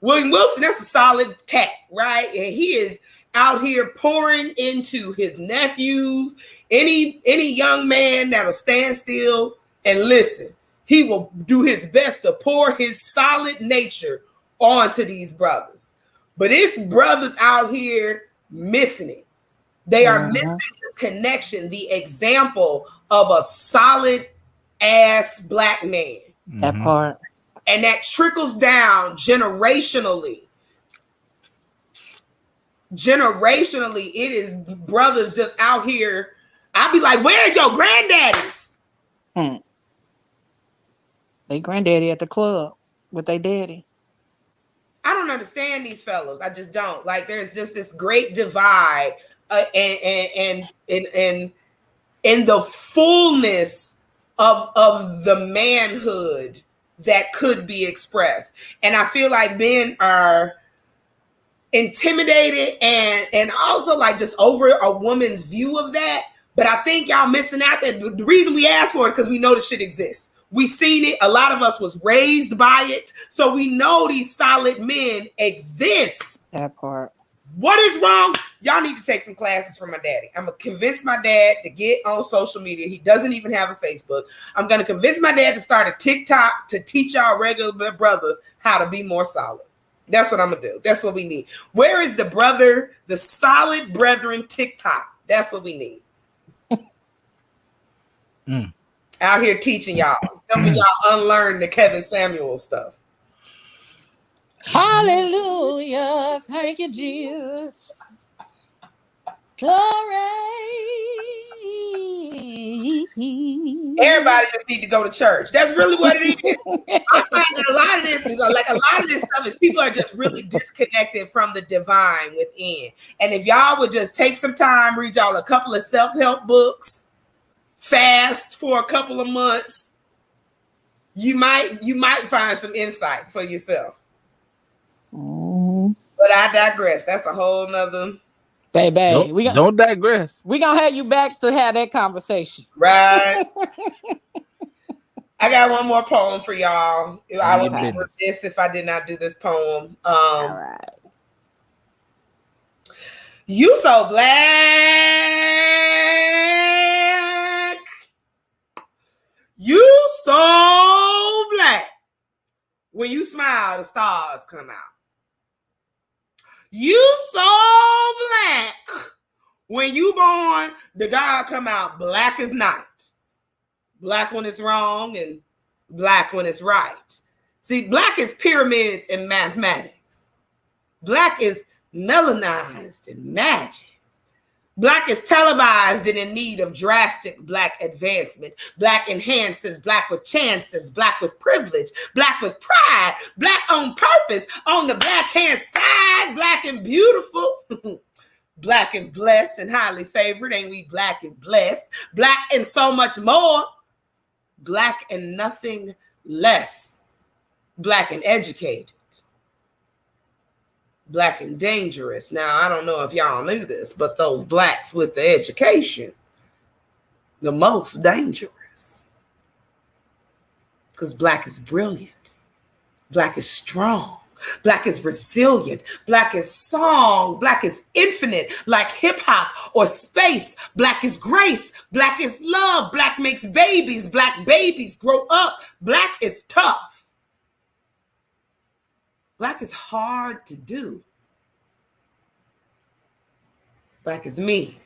William Wilson, that's a solid cat, right? And he is out here pouring into his nephews. Any young man that'll stand still and listen, he will do his best to pour his solid nature onto these brothers. But it's brothers out here missing it. They are missing the connection, the example of a solid ass black man. That part. And that trickles down generationally. Generationally, it is brothers just out here. I'll be like, where's your granddaddies? They granddaddy at the club with their daddy. I don't understand these fellows. I just don't. Like, there's just this great divide and in the fullness of the manhood that could be expressed. And I feel like men are intimidated and also like just over a woman's view of that. But I think y'all missing out. That the reason we asked for it because we know this shit exists. We seen it. A lot of us was raised by it. So we know these solid men exist. That part. What is wrong? Y'all need to take some classes from my daddy. I'm going to convince my dad to get on social media. He doesn't even have a Facebook. I'm going to convince my dad to start a TikTok to teach y'all regular brothers how to be more solid. That's what I'm going to do. That's what we need. Where is the solid brethren TikTok? That's what we need. Out here teaching y'all. Helping y'all unlearn the Kevin Samuel stuff. Hallelujah. Thank you, Jesus. Glory. Everybody just need to go to church. That's really what it is. I find that a lot of this stuff is people are just really disconnected from the divine within. And if y'all would just take some time, read y'all a couple of self-help books, fast for a couple of months, you might find some insight for yourself. But I digress. That's a whole nother. Baby, don't digress. We gonna have you back to have that conversation. Right. I got one more poem for y'all. I would be remiss if I did not do this poem. All right. You so black. You so black. When you smile, the stars come out. You so black. When you born, the God come out black as night. Black when it's wrong and black when it's right. See, black is pyramids in mathematics. Black is melanized in magic. Black is televised and in need of drastic black advancement. Black enhances, black with chances, black with privilege, black with pride, black on purpose, on the black hand side, black and beautiful. Black and blessed and highly favored. Ain't we black and blessed? Black and so much more. Black and nothing less. Black and educated. Black and dangerous. Now, I don't know if y'all knew this, but those blacks with the education, the most dangerous. Because black is brilliant. Black is strong. Black is resilient. Black is song. Black is infinite, like hip hop or space. Black is grace. Black is love. Black makes babies. Black babies grow up. Black is tough. Black is hard to do. Black is me.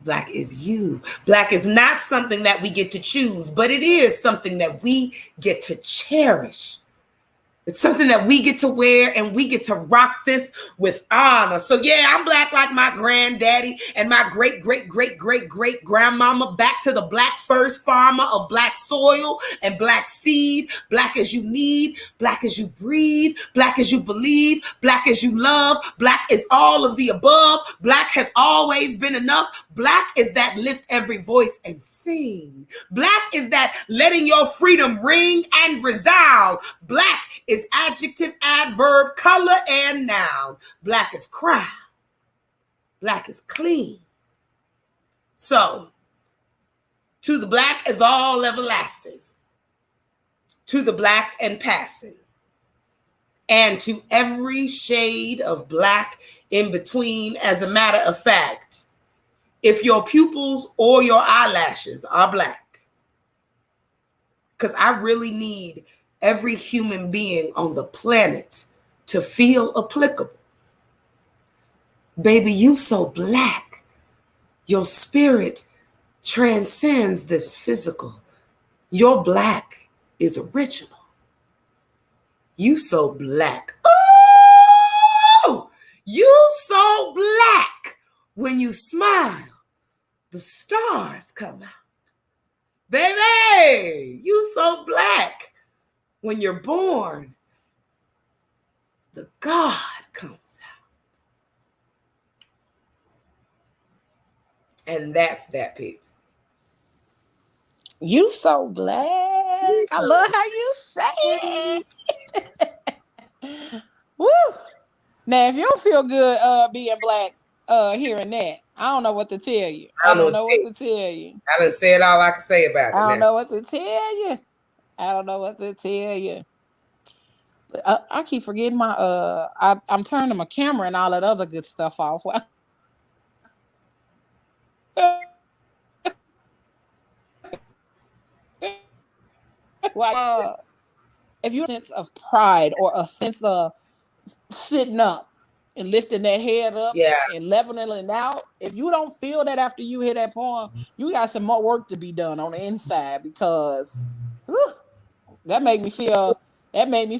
Black is you. Black is not something that we get to choose, but it is something that we get to cherish. It's something that we get to wear, and we get to rock this with honor. So yeah, I'm black like my granddaddy and my great, great, great, great, great grandmama. Back to the black first farmer of black soil and black seed. Black as you need, black as you breathe, black as you believe, black as you love. Black is all of the above. Black has always been enough. Black is that lift every voice and sing. Black is that letting your freedom ring and resound. Black is adjective, adverb, color, and noun. Black is crown. Black is clean. So, to the black is all everlasting. To the black and passing. And to every shade of black in between. As a matter of fact, if your pupils or your eyelashes are black, because I really need every human being on the planet to feel applicable. Baby, you so black. Your spirit transcends this physical. Your black is original. You so black. Oh, you so black. When you smile, the stars come out. Baby, you so black. When you're born, the God comes out. And that's that piece. You so black. I love how you say it. Woo. Now, if you don't feel good being black, hearing that, I don't know what to tell you. I don't know what to tell you. I done said all I can say about it. I don't know what to tell you. I don't know what to tell you. I keep forgetting my I'm turning my camera and all that other good stuff off. If you have a sense of pride or a sense of sitting up and lifting that head up and leveling it out, if you don't feel that after you hear that poem, you got some more work to be done on the inside, because that made me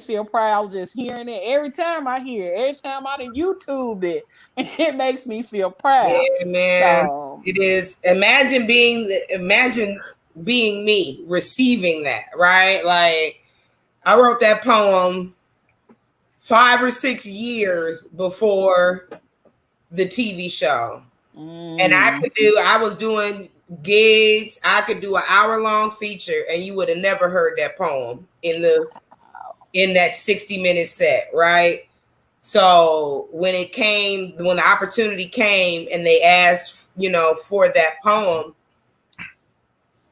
feel proud just hearing it. Every time I hear it, every time I YouTubed it, it makes me feel proud. Yeah, man. So, it is. Imagine being me receiving that, right? Like, I wrote that poem 5 or 6 years before the TV show. And I was doing gigs. I could do an hour-long feature, and you would have never heard that poem in that 60-minute set, right? So when the opportunity came and they asked, for that poem,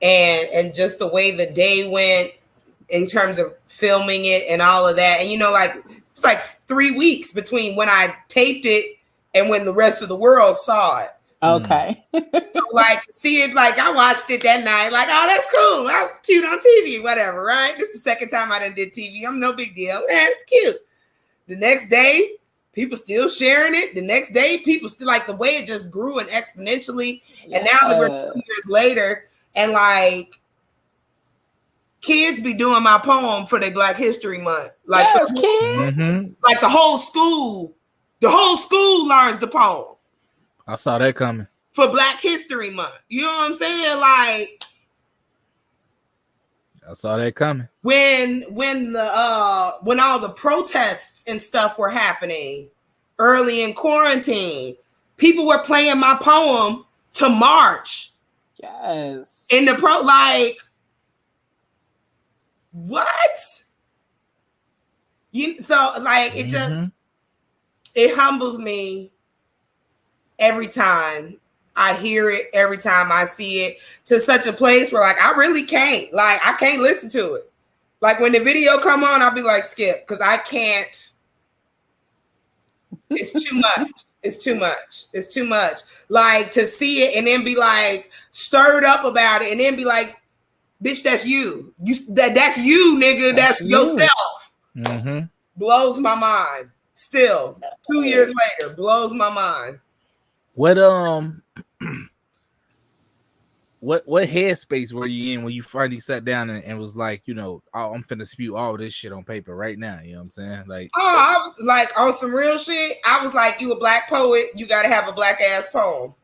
and just the way the day went in terms of filming it and all of that, and it's like 3 weeks between when I taped it and when the rest of the world saw it. Okay. So see it, I watched it that night, oh, that's cool. That was cute on TV, whatever, right? This is the second time I done did TV. I'm no big deal. Man, it's cute. The next day, people still sharing it. The next day, people still the way it just grew and exponentially. Yes. And now that we're 2 years later, and kids be doing my poem for their Black History Month. Yes, kids. Mm-hmm. The whole school learns the poem. I saw that coming. For Black History Month. You know what I'm saying? I saw that coming. When all the protests and stuff were happening early in quarantine, people were playing my poem to march. Yes. In the like, what? So like it just it humbles me every time I hear it, every time I see it, to such a place where like I really can't. Like I can't listen to it. Like when the video come on, I'll be like, skip, because I can't. It's too much. It's too much. It's too much. Like to see it and then be like stirred up about it and then be like, bitch, that's you. That's you, nigga. That's yourself. Mm-hmm. Blows my mind. Still, 2 years later, blows my mind. What what headspace were you in when you finally sat down and was like, you know, oh, I'm finna spew all this shit on paper right now? You know what I'm saying? Like, I was like on some real shit. I was like, you a black poet, you got to have a black ass poem.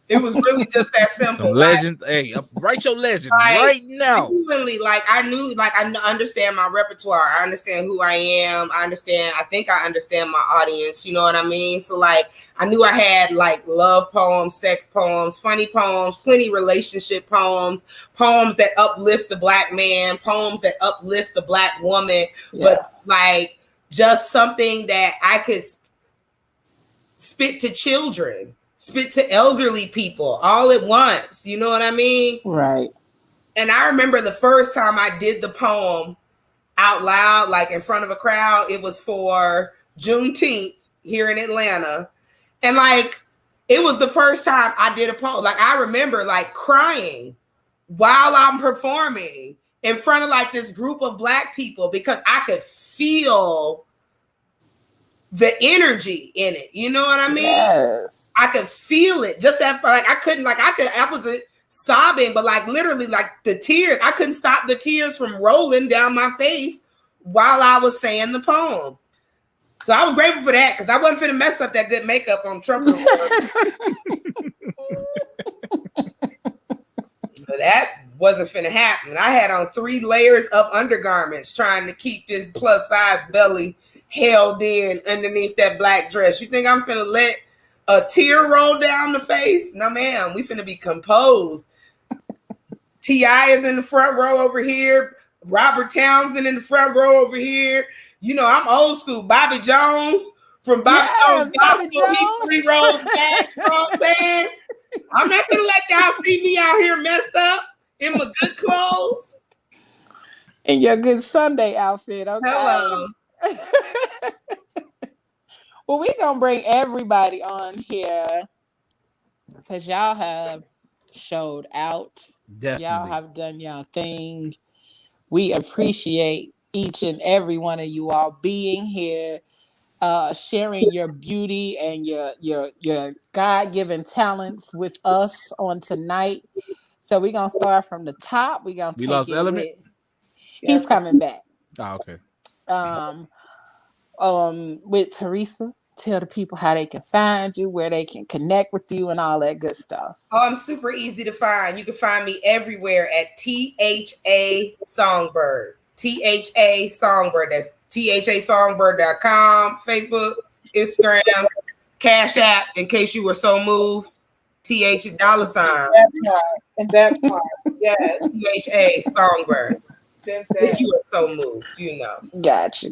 It was really just that simple. Some legend. Like, hey, write your legend right now. Genuinely, like I knew, like I understand my repertoire. I understand who I am. I think I understand my audience. You know what I mean? So like, I knew I had like love poems, sex poems, funny poems, plenty relationship poems, poems that uplift the black man, poems that uplift the black woman, but like just something that I could spit to children, spit to elderly people all at once. You know what I mean? Right. And I remember the first time I did the poem out loud, like in front of a crowd, it was for Juneteenth here in Atlanta. And like, it was the first time I did a poem. Like I remember like crying while I'm performing in front of like this group of black people because I could feel the energy in it. You know what I mean? Yes. I could feel it. Just that, like, I wasn't sobbing, but like literally like the tears, I couldn't stop the tears from rolling down my face while I was saying the poem. So I was grateful for that because I wasn't finna mess up that good makeup on Trump. But that wasn't finna happen. I had on 3 layers of undergarments trying to keep this plus size belly held in underneath that black dress. You think I'm finna let a tear roll down the face? No, ma'am. We finna be composed. T.I. is in the front row over here. Robert Townsend in the front row over here. You know, I'm old school. Bobby Jones from Bobby Jones Gospel. He 3 rows back. You know what I'm saying? I'm not gonna let y'all see me out here messed up in my good clothes. In your good Sunday outfit, okay? Hello. Well, we're gonna bring everybody on here because y'all have showed out. Definitely. Y'all have done y'all thing. We appreciate each and every one of you all being here, sharing your beauty and your God-given talents with us on tonight. So we're gonna start from the top. We're gonna take lost it Element. He's coming back. Oh, okay. With Teresa, tell the people how they can find you, where they can connect with you, and all that good stuff. Oh, I'm super easy to find. You can find me everywhere at THA Songbird. THA Songbird. That's THASongbird.com, Facebook, Instagram, Cash App, in case you were so moved. TH $. And that part, yes. THA Songbird. If you were so moved, you know. Got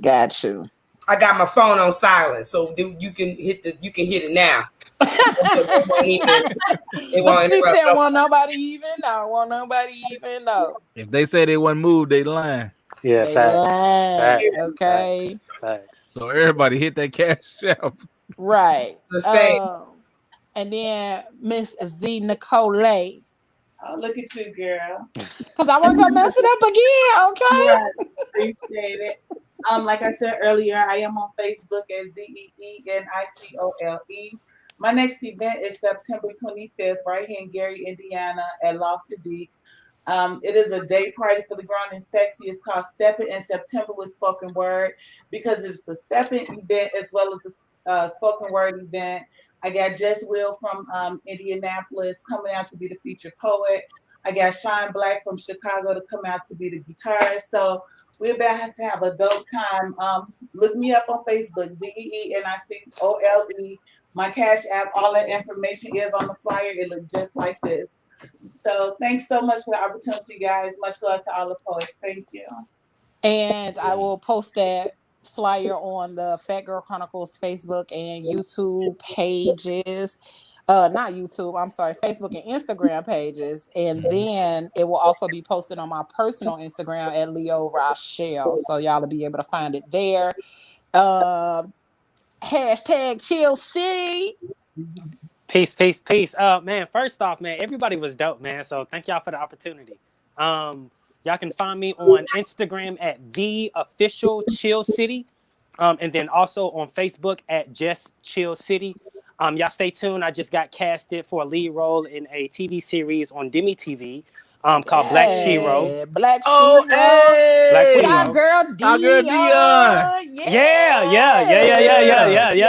you. I got my phone on silent, so you can hit it now. It won't she said, no. Won't nobody even know. If they say they wasn't moved, they lying. Yeah, facts. Okay. Facts. So everybody hit that cash out. Right. And then Miss Z Nicole. Oh, look at you, girl. Because I wasn't gonna mess it up again, okay? Right. Appreciate it. Like I said earlier, I am on Facebook at ZeeNicole. My next event is September 25th, right here in Gary, Indiana, at Lofty Deep. It is a day party for the grown and sexy. It's called Steppin' in September with Spoken Word because it's the Steppin' event as well as the Spoken Word event. I got Jess Will from Indianapolis coming out to be the featured poet. I got Shine Black from Chicago to come out to be the guitarist. So we're about to have a dope time. Look me up on Facebook, ZeeNicole My Cash App, all that information is on the flyer. It looks just like this. So thanks so much for the opportunity, guys. Much love to all the poets. Thank you. And I will post that flyer on the Phat Girl Chronicles Facebook and YouTube pages. Not YouTube, I'm sorry, Facebook and Instagram pages. And then it will also be posted on my personal Instagram at Leo Rochelle. So y'all will be able to find it there. Hashtag Chill City. Peace. Man, first off, man, everybody was dope, man. So thank y'all for the opportunity. Y'all can find me on Instagram at The Official Chill City. And then also on Facebook at Just Chill City. Y'all stay tuned. I just got casted for a lead role in a TV series on Demi TV called Black Shiro. Black Oh, Shiro. hey! Black Our Shiro. girl Dion.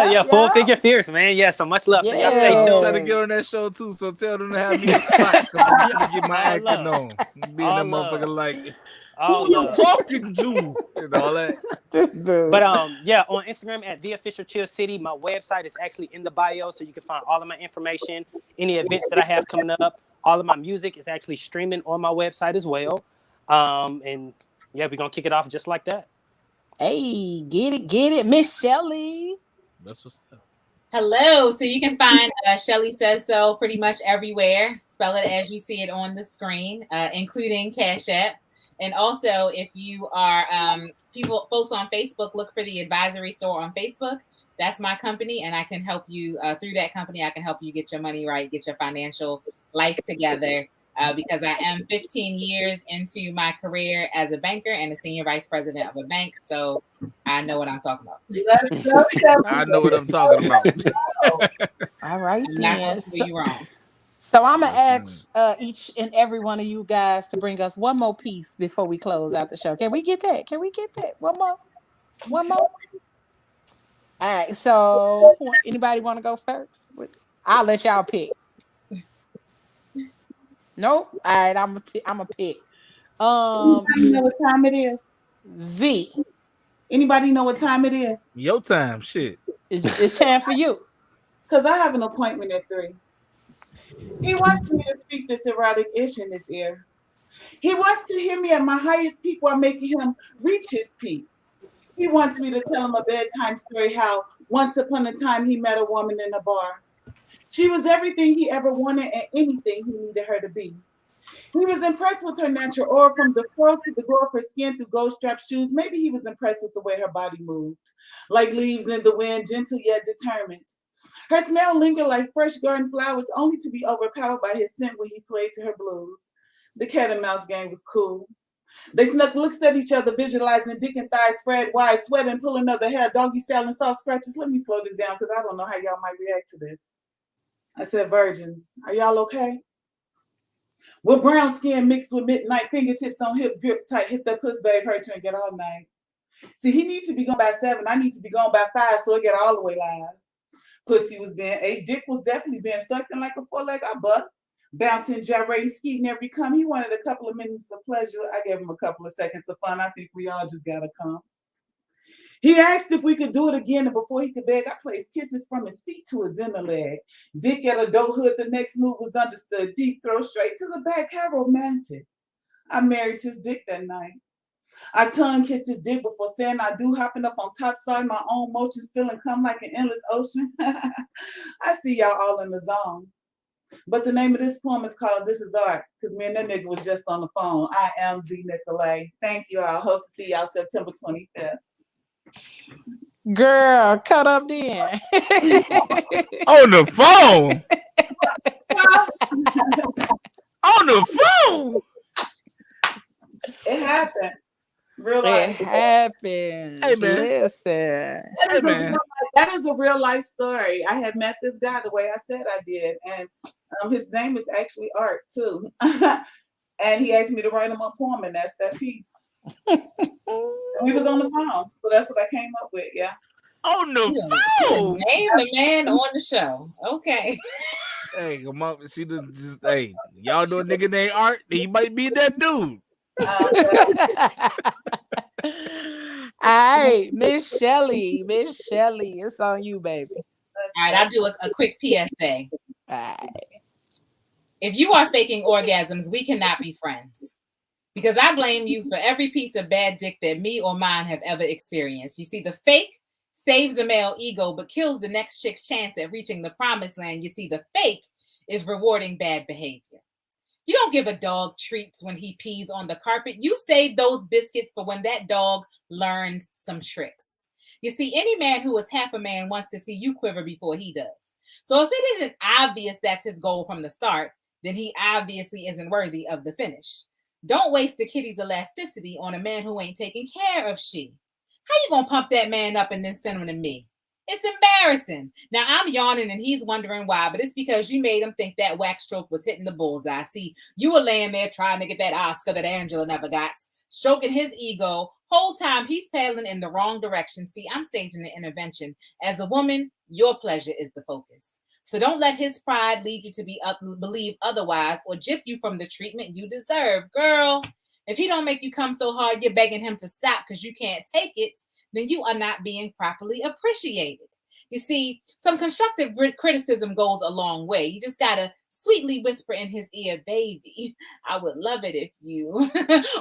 Yeah. Full figure fierce, man. Yeah, so much love. So y'all stay I'm tuned. trying to get on that show too, so tell them to have me a spot. I'm trying to get my All acting love. on. Being that All love. motherfucker like, All who you love. talking to? And all that. But yeah, on Instagram at The Official Chill City. My website is actually in the bio, so you can find all of my information, any events that I have coming up. All of my music is actually streaming on my website as well. And yeah, we're gonna kick it off just like that. Hey, get it, Miss Shelly. That's what's up. Hello. So you can find Shelly Says So pretty much everywhere. Spell it as you see it on the screen, including Cash App. And also, if you are folks on Facebook, look for the Advisory Store on Facebook. That's my company, and I can help you through that company. I can help you get your money right, get your financial life together. Because I am 15 years into my career as a banker and a senior vice president of a bank. So I know what I'm talking about. I know what I'm talking about. All right, I'm not going to do you wrong. So I'm going to ask each and every one of you guys to bring us one more piece before we close out the show. Can we get that? One more? All right. So anybody want to go first? I'll let y'all pick. Nope. All right. I'm a pick. Anybody know what time it is? Z. Anybody know what time it is? Your time. Shit. It's time for you. Because I have an appointment at 3. He wants me to speak this erotic ish in his ear. He wants to hear me at my highest peak while making him reach his peak. He wants me to tell him a bedtime story how once upon a time he met a woman in a bar. She was everything he ever wanted and anything he needed her to be. He was impressed with her natural aura from the fur to the glow of her skin through gold-strapped shoes. Maybe he was impressed with the way her body moved, like leaves in the wind, gentle yet determined. Her smell lingered like fresh garden flowers, only to be overpowered by his scent when he swayed to her blues. The cat and mouse game was cool. They snuck looks at each other, visualizing dick and thighs spread wide, sweating, pulling of the hair, doggy style and soft scratches. Let me slow this down because I don't know how y'all might react to this. I said, virgins, are y'all okay? With brown skin mixed with midnight, fingertips on hips, grip tight, hit that puss babe, hurt you and get all night. See, he needs to be gone by 7. I need to be gone by 5, so it get all the way live. Pussy was being ate. Dick was definitely being sucked in like a 4-legged buck. Bouncing, gyrating, skeeting every come. He wanted a couple of minutes of pleasure. I gave him a couple of seconds of fun. I think we all just gotta come. He asked if we could do it again, and before he could beg, I placed kisses from his feet to his inner leg. Dick at a dough hood, the next move was understood. Deep throw straight to the back, how romantic. I married his dick that night. I tongue kissed his dick before saying I do, hopping up on top, starting my own motion, spilling come like an endless ocean. I see y'all all in the zone. But the name of this poem is called This Is Art, because me and that nigga was just on the phone. I am Z Nicolay. Thank you all. Hope to see y'all September 25th. Girl, cut up then. On the phone. On the phone. It happened. Real life. It happens. Hey, man. Listen. Hey, man. That is a real life story. I had met this guy the way I said I did. And his name is actually Art, too. And he asked me to write him a poem, and that's that piece. And we was on the phone. So that's what I came up with, yeah. On the phone. Name the man on the show. Okay. Hey, come on. She just, hey, y'all know a nigga named Art? He might be that dude. All right, Miss Shelly, it's on you, baby. All right, I'll do a quick PSA. Right. If you are faking orgasms, we cannot be friends. Because I blame you for every piece of bad dick that me or mine have ever experienced. You see, the fake saves a male ego, but kills the next chick's chance at reaching the promised land. You see, the fake is rewarding bad behavior. You don't give a dog treats when he pees on the carpet. You save those biscuits for when that dog learns some tricks. You see, any man who is half a man wants to see you quiver before he does. So if it isn't obvious that's his goal from the start, then he obviously isn't worthy of the finish. Don't waste the kitty's elasticity on a man who ain't taking care of she. How you gonna pump that man up and then send him to me? It's embarrassing. Now I'm yawning and he's wondering why, but it's because you made him think that wax stroke was hitting the bullseye. See, you were laying there trying to get that Oscar that Angela never got, stroking his ego. Whole time he's paddling in the wrong direction. See, I'm staging the intervention. As a woman, your pleasure is the focus. So don't let his pride lead you to believe otherwise or gyp you from the treatment you deserve. Girl, if he don't make you come so hard you're begging him to stop because you can't take it, then you are not being properly appreciated. You see, some constructive criticism goes a long way. You just got to sweetly whisper in his ear, baby, I would love it if you,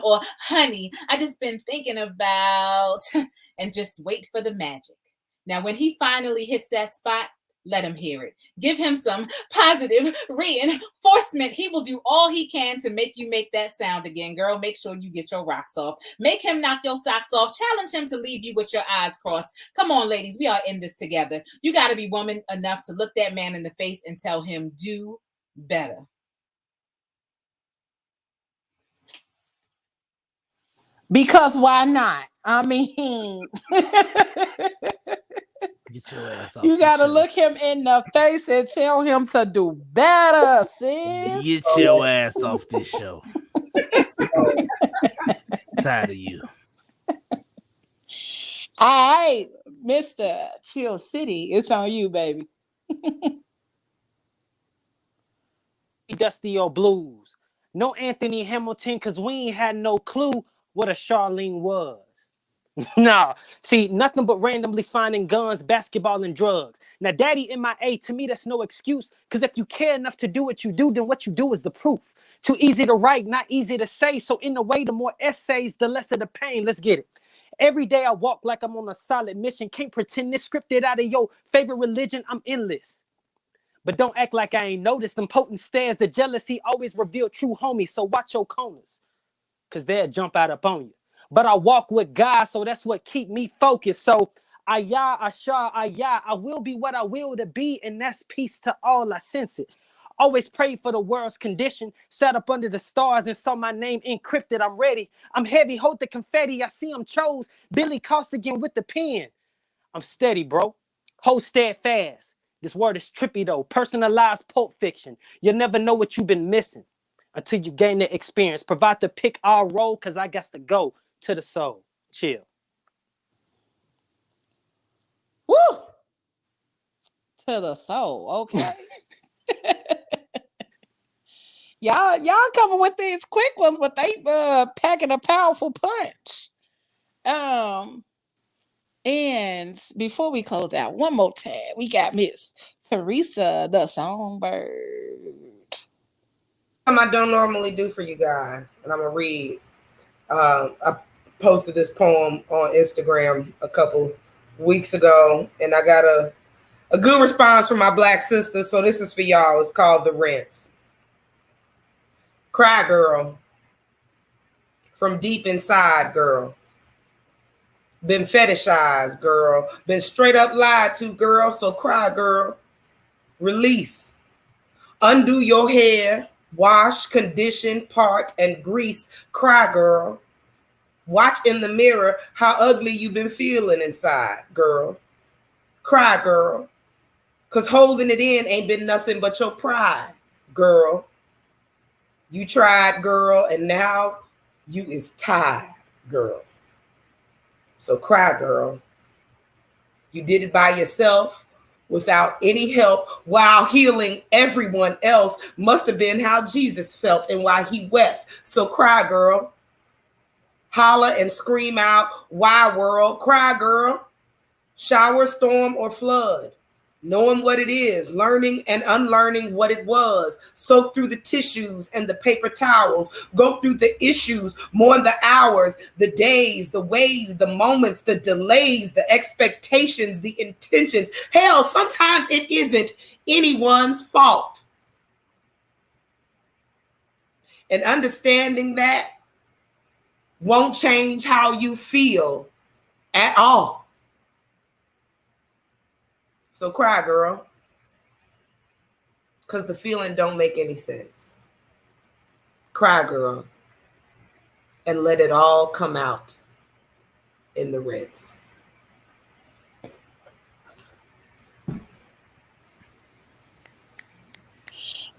or honey, I just been thinking about, and just wait for the magic. Now, when he finally hits that spot, let him hear it. Give him some positive reinforcement. He will do all he can to make you make that sound again. Girl, make sure you get your rocks off. Make him knock your socks off. Challenge him to leave you with your eyes crossed. Come on, ladies, we are in this together. You got to be woman enough to look that man in the face and tell him, do better. Because why not? I mean, Get your ass off. You gotta look him in the face and tell him to do better, sis. Get your ass off this show. Tired of you. All right, Mr. Chill City, it's on you, baby. Dusty or blues. No Anthony Hamilton, because we ain't had no clue what a Charlene was. Nah, see, nothing but randomly finding guns, basketball, and drugs. Now, daddy MIA, to me, that's no excuse, because if you care enough to do what you do, then what you do is the proof. Too easy to write, not easy to say, so in a way, the more essays, the less of the pain. Let's get it. Every day I walk like I'm on a solid mission. Can't pretend this scripted out of your favorite religion. I'm endless. But don't act like I ain't noticed them potent stares. The jealousy always reveal true homies, so watch your corners, because they'll jump out up on you. But I walk with God, so that's what keep me focused. So Ayah, Ashar, Ayah, I will be what I will to be, and that's peace to all. I sense it. Always prayed for the world's condition. Sat up under the stars and saw my name encrypted. I'm ready. I'm heavy. Hold the confetti. I see him chose. Billy Costigan with the pen. I'm steady, bro. Hold steadfast. This word is trippy, though. Personalized Pulp Fiction. You'll never know what you've been missing until you gain the experience. Provide the pick our role, because I got to go to the soul. Chill. Woo! To the soul, okay. y'all coming with these quick ones, but they packing a powerful punch. And before we close out, one more tab. We got Miss Teresa the Songbird. I don't normally do for you guys, and I'm gonna read. I posted this poem on Instagram a couple weeks ago, and I got a good response from my Black sister. So this is for y'all. It's called The Rinse. Cry, girl. From deep inside, girl. Been fetishized, girl. Been straight up lied to, girl. So cry, girl. Release. Undo your hair. Wash, condition, part, and grease. Cry, girl. Watch in the mirror how ugly you been feeling inside, girl. Cry, girl. Because holding it in ain't been nothing but your pride, girl. You tried, girl, and now you is tired, girl. So cry, girl. You did it by yourself without any help while healing everyone else. Must have been how Jesus felt and why he wept. So cry, girl. Holler and scream out, why, world? Cry, girl. Shower, storm, or flood. knowing what it is, learning and unlearning what it was, soak through the tissues and the paper towels, go through the issues, mourn the hours, the days, the ways, the moments, the delays, the expectations, the intentions. Hell, sometimes it isn't anyone's fault. And understanding that won't change how you feel at all. So cry, girl, because the feeling don't make any sense. Cry, girl, and let it all come out in the rinse.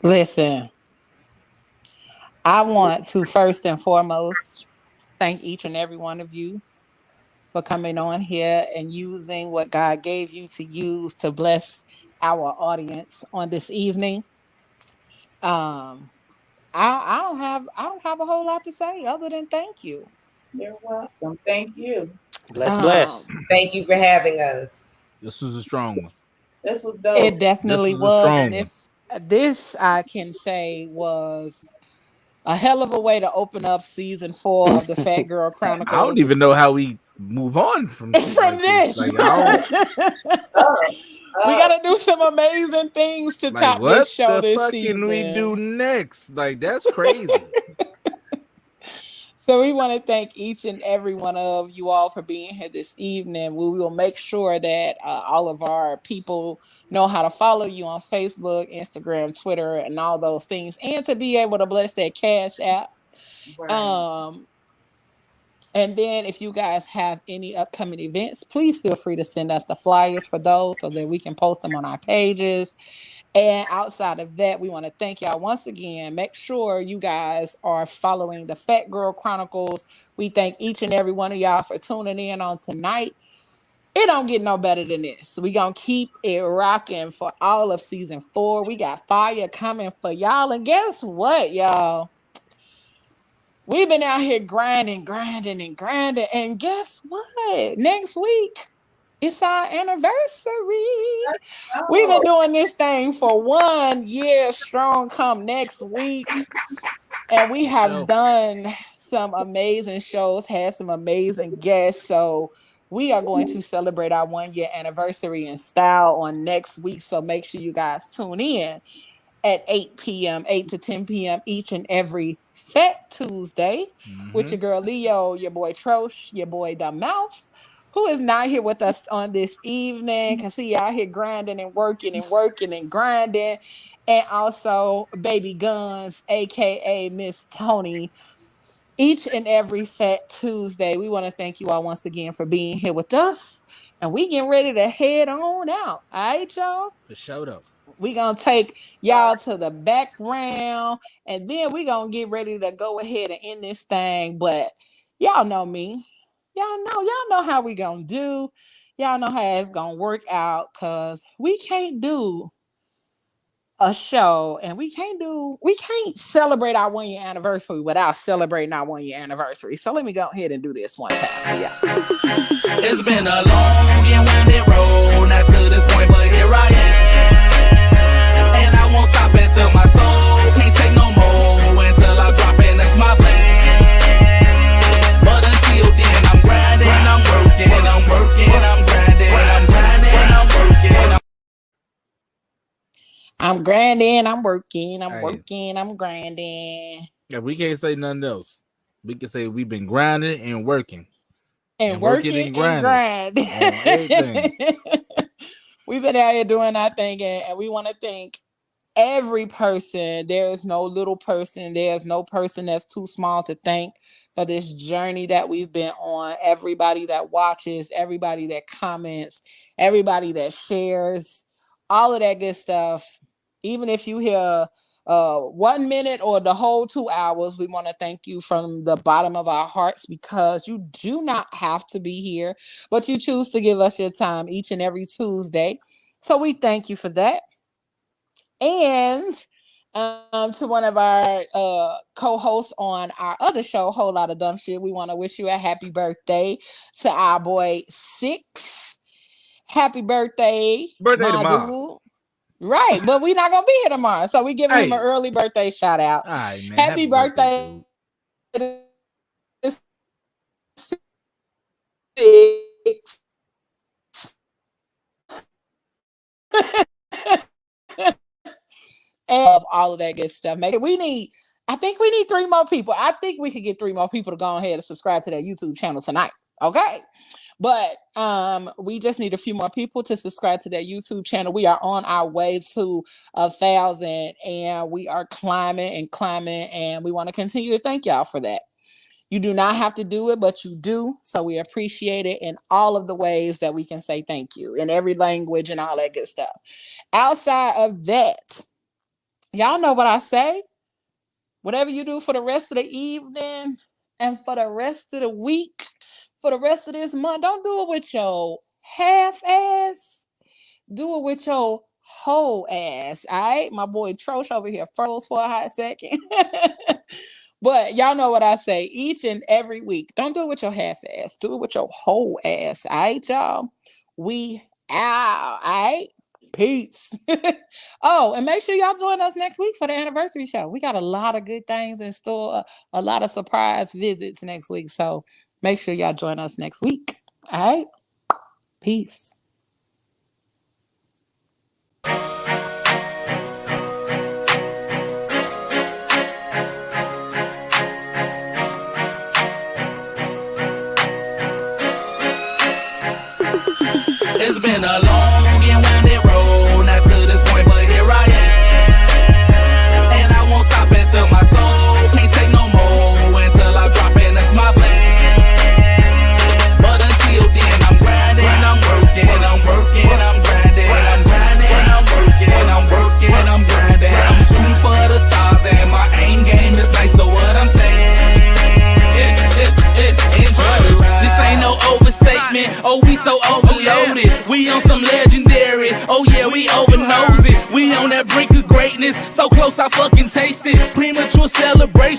Listen, I want to first and foremost thank each and every one of you for coming on here and using what God gave you to use to bless our audience on this evening. I don't have a whole lot to say other than thank you. You're welcome. Thank you. Bless. Thank you for having us. This was a strong one. This was dope. It definitely This was a was, strong and one. this I can say was a hell of a way to open up season 4 of the Phat Girl Chronicles. I don't even know how we move on from from like this. Like, we gotta do some amazing things to like, top what this show the this fuck season. can we do next? Like, that's crazy. So we want to thank each and every one of you all for being here this evening. We will make sure that all of our people know how to follow you on Facebook, Instagram, Twitter, and all those things, and to be able to bless that Cash App. Right. And then if you guys have any upcoming events, please feel free to send us the flyers for those so that we can post them on our pages. And outside of that, we want to thank y'all once again. Make sure you guys are following the Phat Girl Chronicles. We thank each and every one of y'all for tuning in on tonight. It don't get no better than this. We gonna keep it rocking for all of season 4. We got fire coming for y'all. And guess what, y'all? We've been out here grinding. And guess what? Next week, it's our anniversary. We've been doing this thing for 1 year strong come next week. And we have done some amazing shows, had some amazing guests. So we are going to celebrate our 1 year anniversary in style on next week. So make sure you guys tune in at 8 p.m., 8 to 10 p.m. each and every Phat Tuesday with your girl Leo, your boy Trosh, your boy The Mouth, who is not here with us on this evening because he out here grinding and working and grinding. And also Baby Guns, aka Miss Tony. Each and every Phat Tuesday, we want to thank you all once again for being here with us. And we getting ready to head on out. All right, y'all? For sure, though. We gonna take y'all to the background, and then we gonna get ready to go ahead and end this thing. But y'all know me. Y'all know how we gonna do. Y'all know how it's gonna work out, cause we can't do a show and we can't celebrate our 1 year anniversary without celebrating our 1 year anniversary. So let me go ahead and do this one time. Yeah. It's been a long and winding road, not to this point, but here I am. And I won't stop until my soul can't take no more, until I drop in, that's my plan. But until then, I'm grinding, I'm working, I'm grinding, I'm grinding, I'm working. I'm grinding, I'm working, I'm grinding. Yeah, we can't say nothing else. We can say we've been grinding and working. And working and grinding. On everything. We've been out here doing our thing, and we want to thank every person. There is no little person. There's no person that's too small to thank for this journey that we've been on. Everybody that watches, everybody that comments, everybody that shares, all of that good stuff. Even if you hear 1 minute or the whole 2 hours, we want to thank you from the bottom of our hearts, because you do not have to be here, but you choose to give us your time each and every Tuesday. So we thank you for that. And to one of our co-hosts on our other show, Whole Lot of Dumb Shit, we want to wish you a happy birthday to our boy Six. happy birthday, Birthday my tomorrow. dude. Right, but we're not gonna be here tomorrow, so we giving him an Hey. early birthday shout out. All right, man. Happy birthday. Dude. Of all of that good stuff. I think we need 3 more people. I think we could get 3 more people to go ahead and subscribe to that YouTube channel tonight. Okay. But we just need a few more people to subscribe to that YouTube channel. We are on our way to 1,000 and we are climbing, and we want to continue to thank y'all for that. You do not have to do it, but you do. So we appreciate it in all of the ways that we can say thank you in every language and all that good stuff. Outside of that, y'all know what I say. Whatever you do for the rest of the evening and for the rest of the week, for the rest of this month, don't do it with your half ass. Do it with your whole ass. All right? My boy Trosh over here froze for a hot second. But y'all know what I say. Each and every week, don't do it with your half ass. Do it with your whole ass. All right, y'all? We out. All right? Peace. Oh, and make sure y'all join us next week for the anniversary show. We got a lot of good things in store, a lot of surprise visits next week. So make sure y'all join us next week. All right? Peace. It's been a long and winding road, not to this point, but here I am. And I won't stop until my soul can't take no more, until I drop in, that's my plan. But until then, I'm grinding, I'm working, I'm grinding, I'm grinding, I'm working, I'm grinding. I'm shooting for the stars and my aim game is nice, so what I'm saying, it's enjoy the ride. This ain't no overstatement, oh we so overloaded. We on some legendary, oh yeah, we over nose it. We on that brink of greatness, so close I fucking taste it. Premature celebration.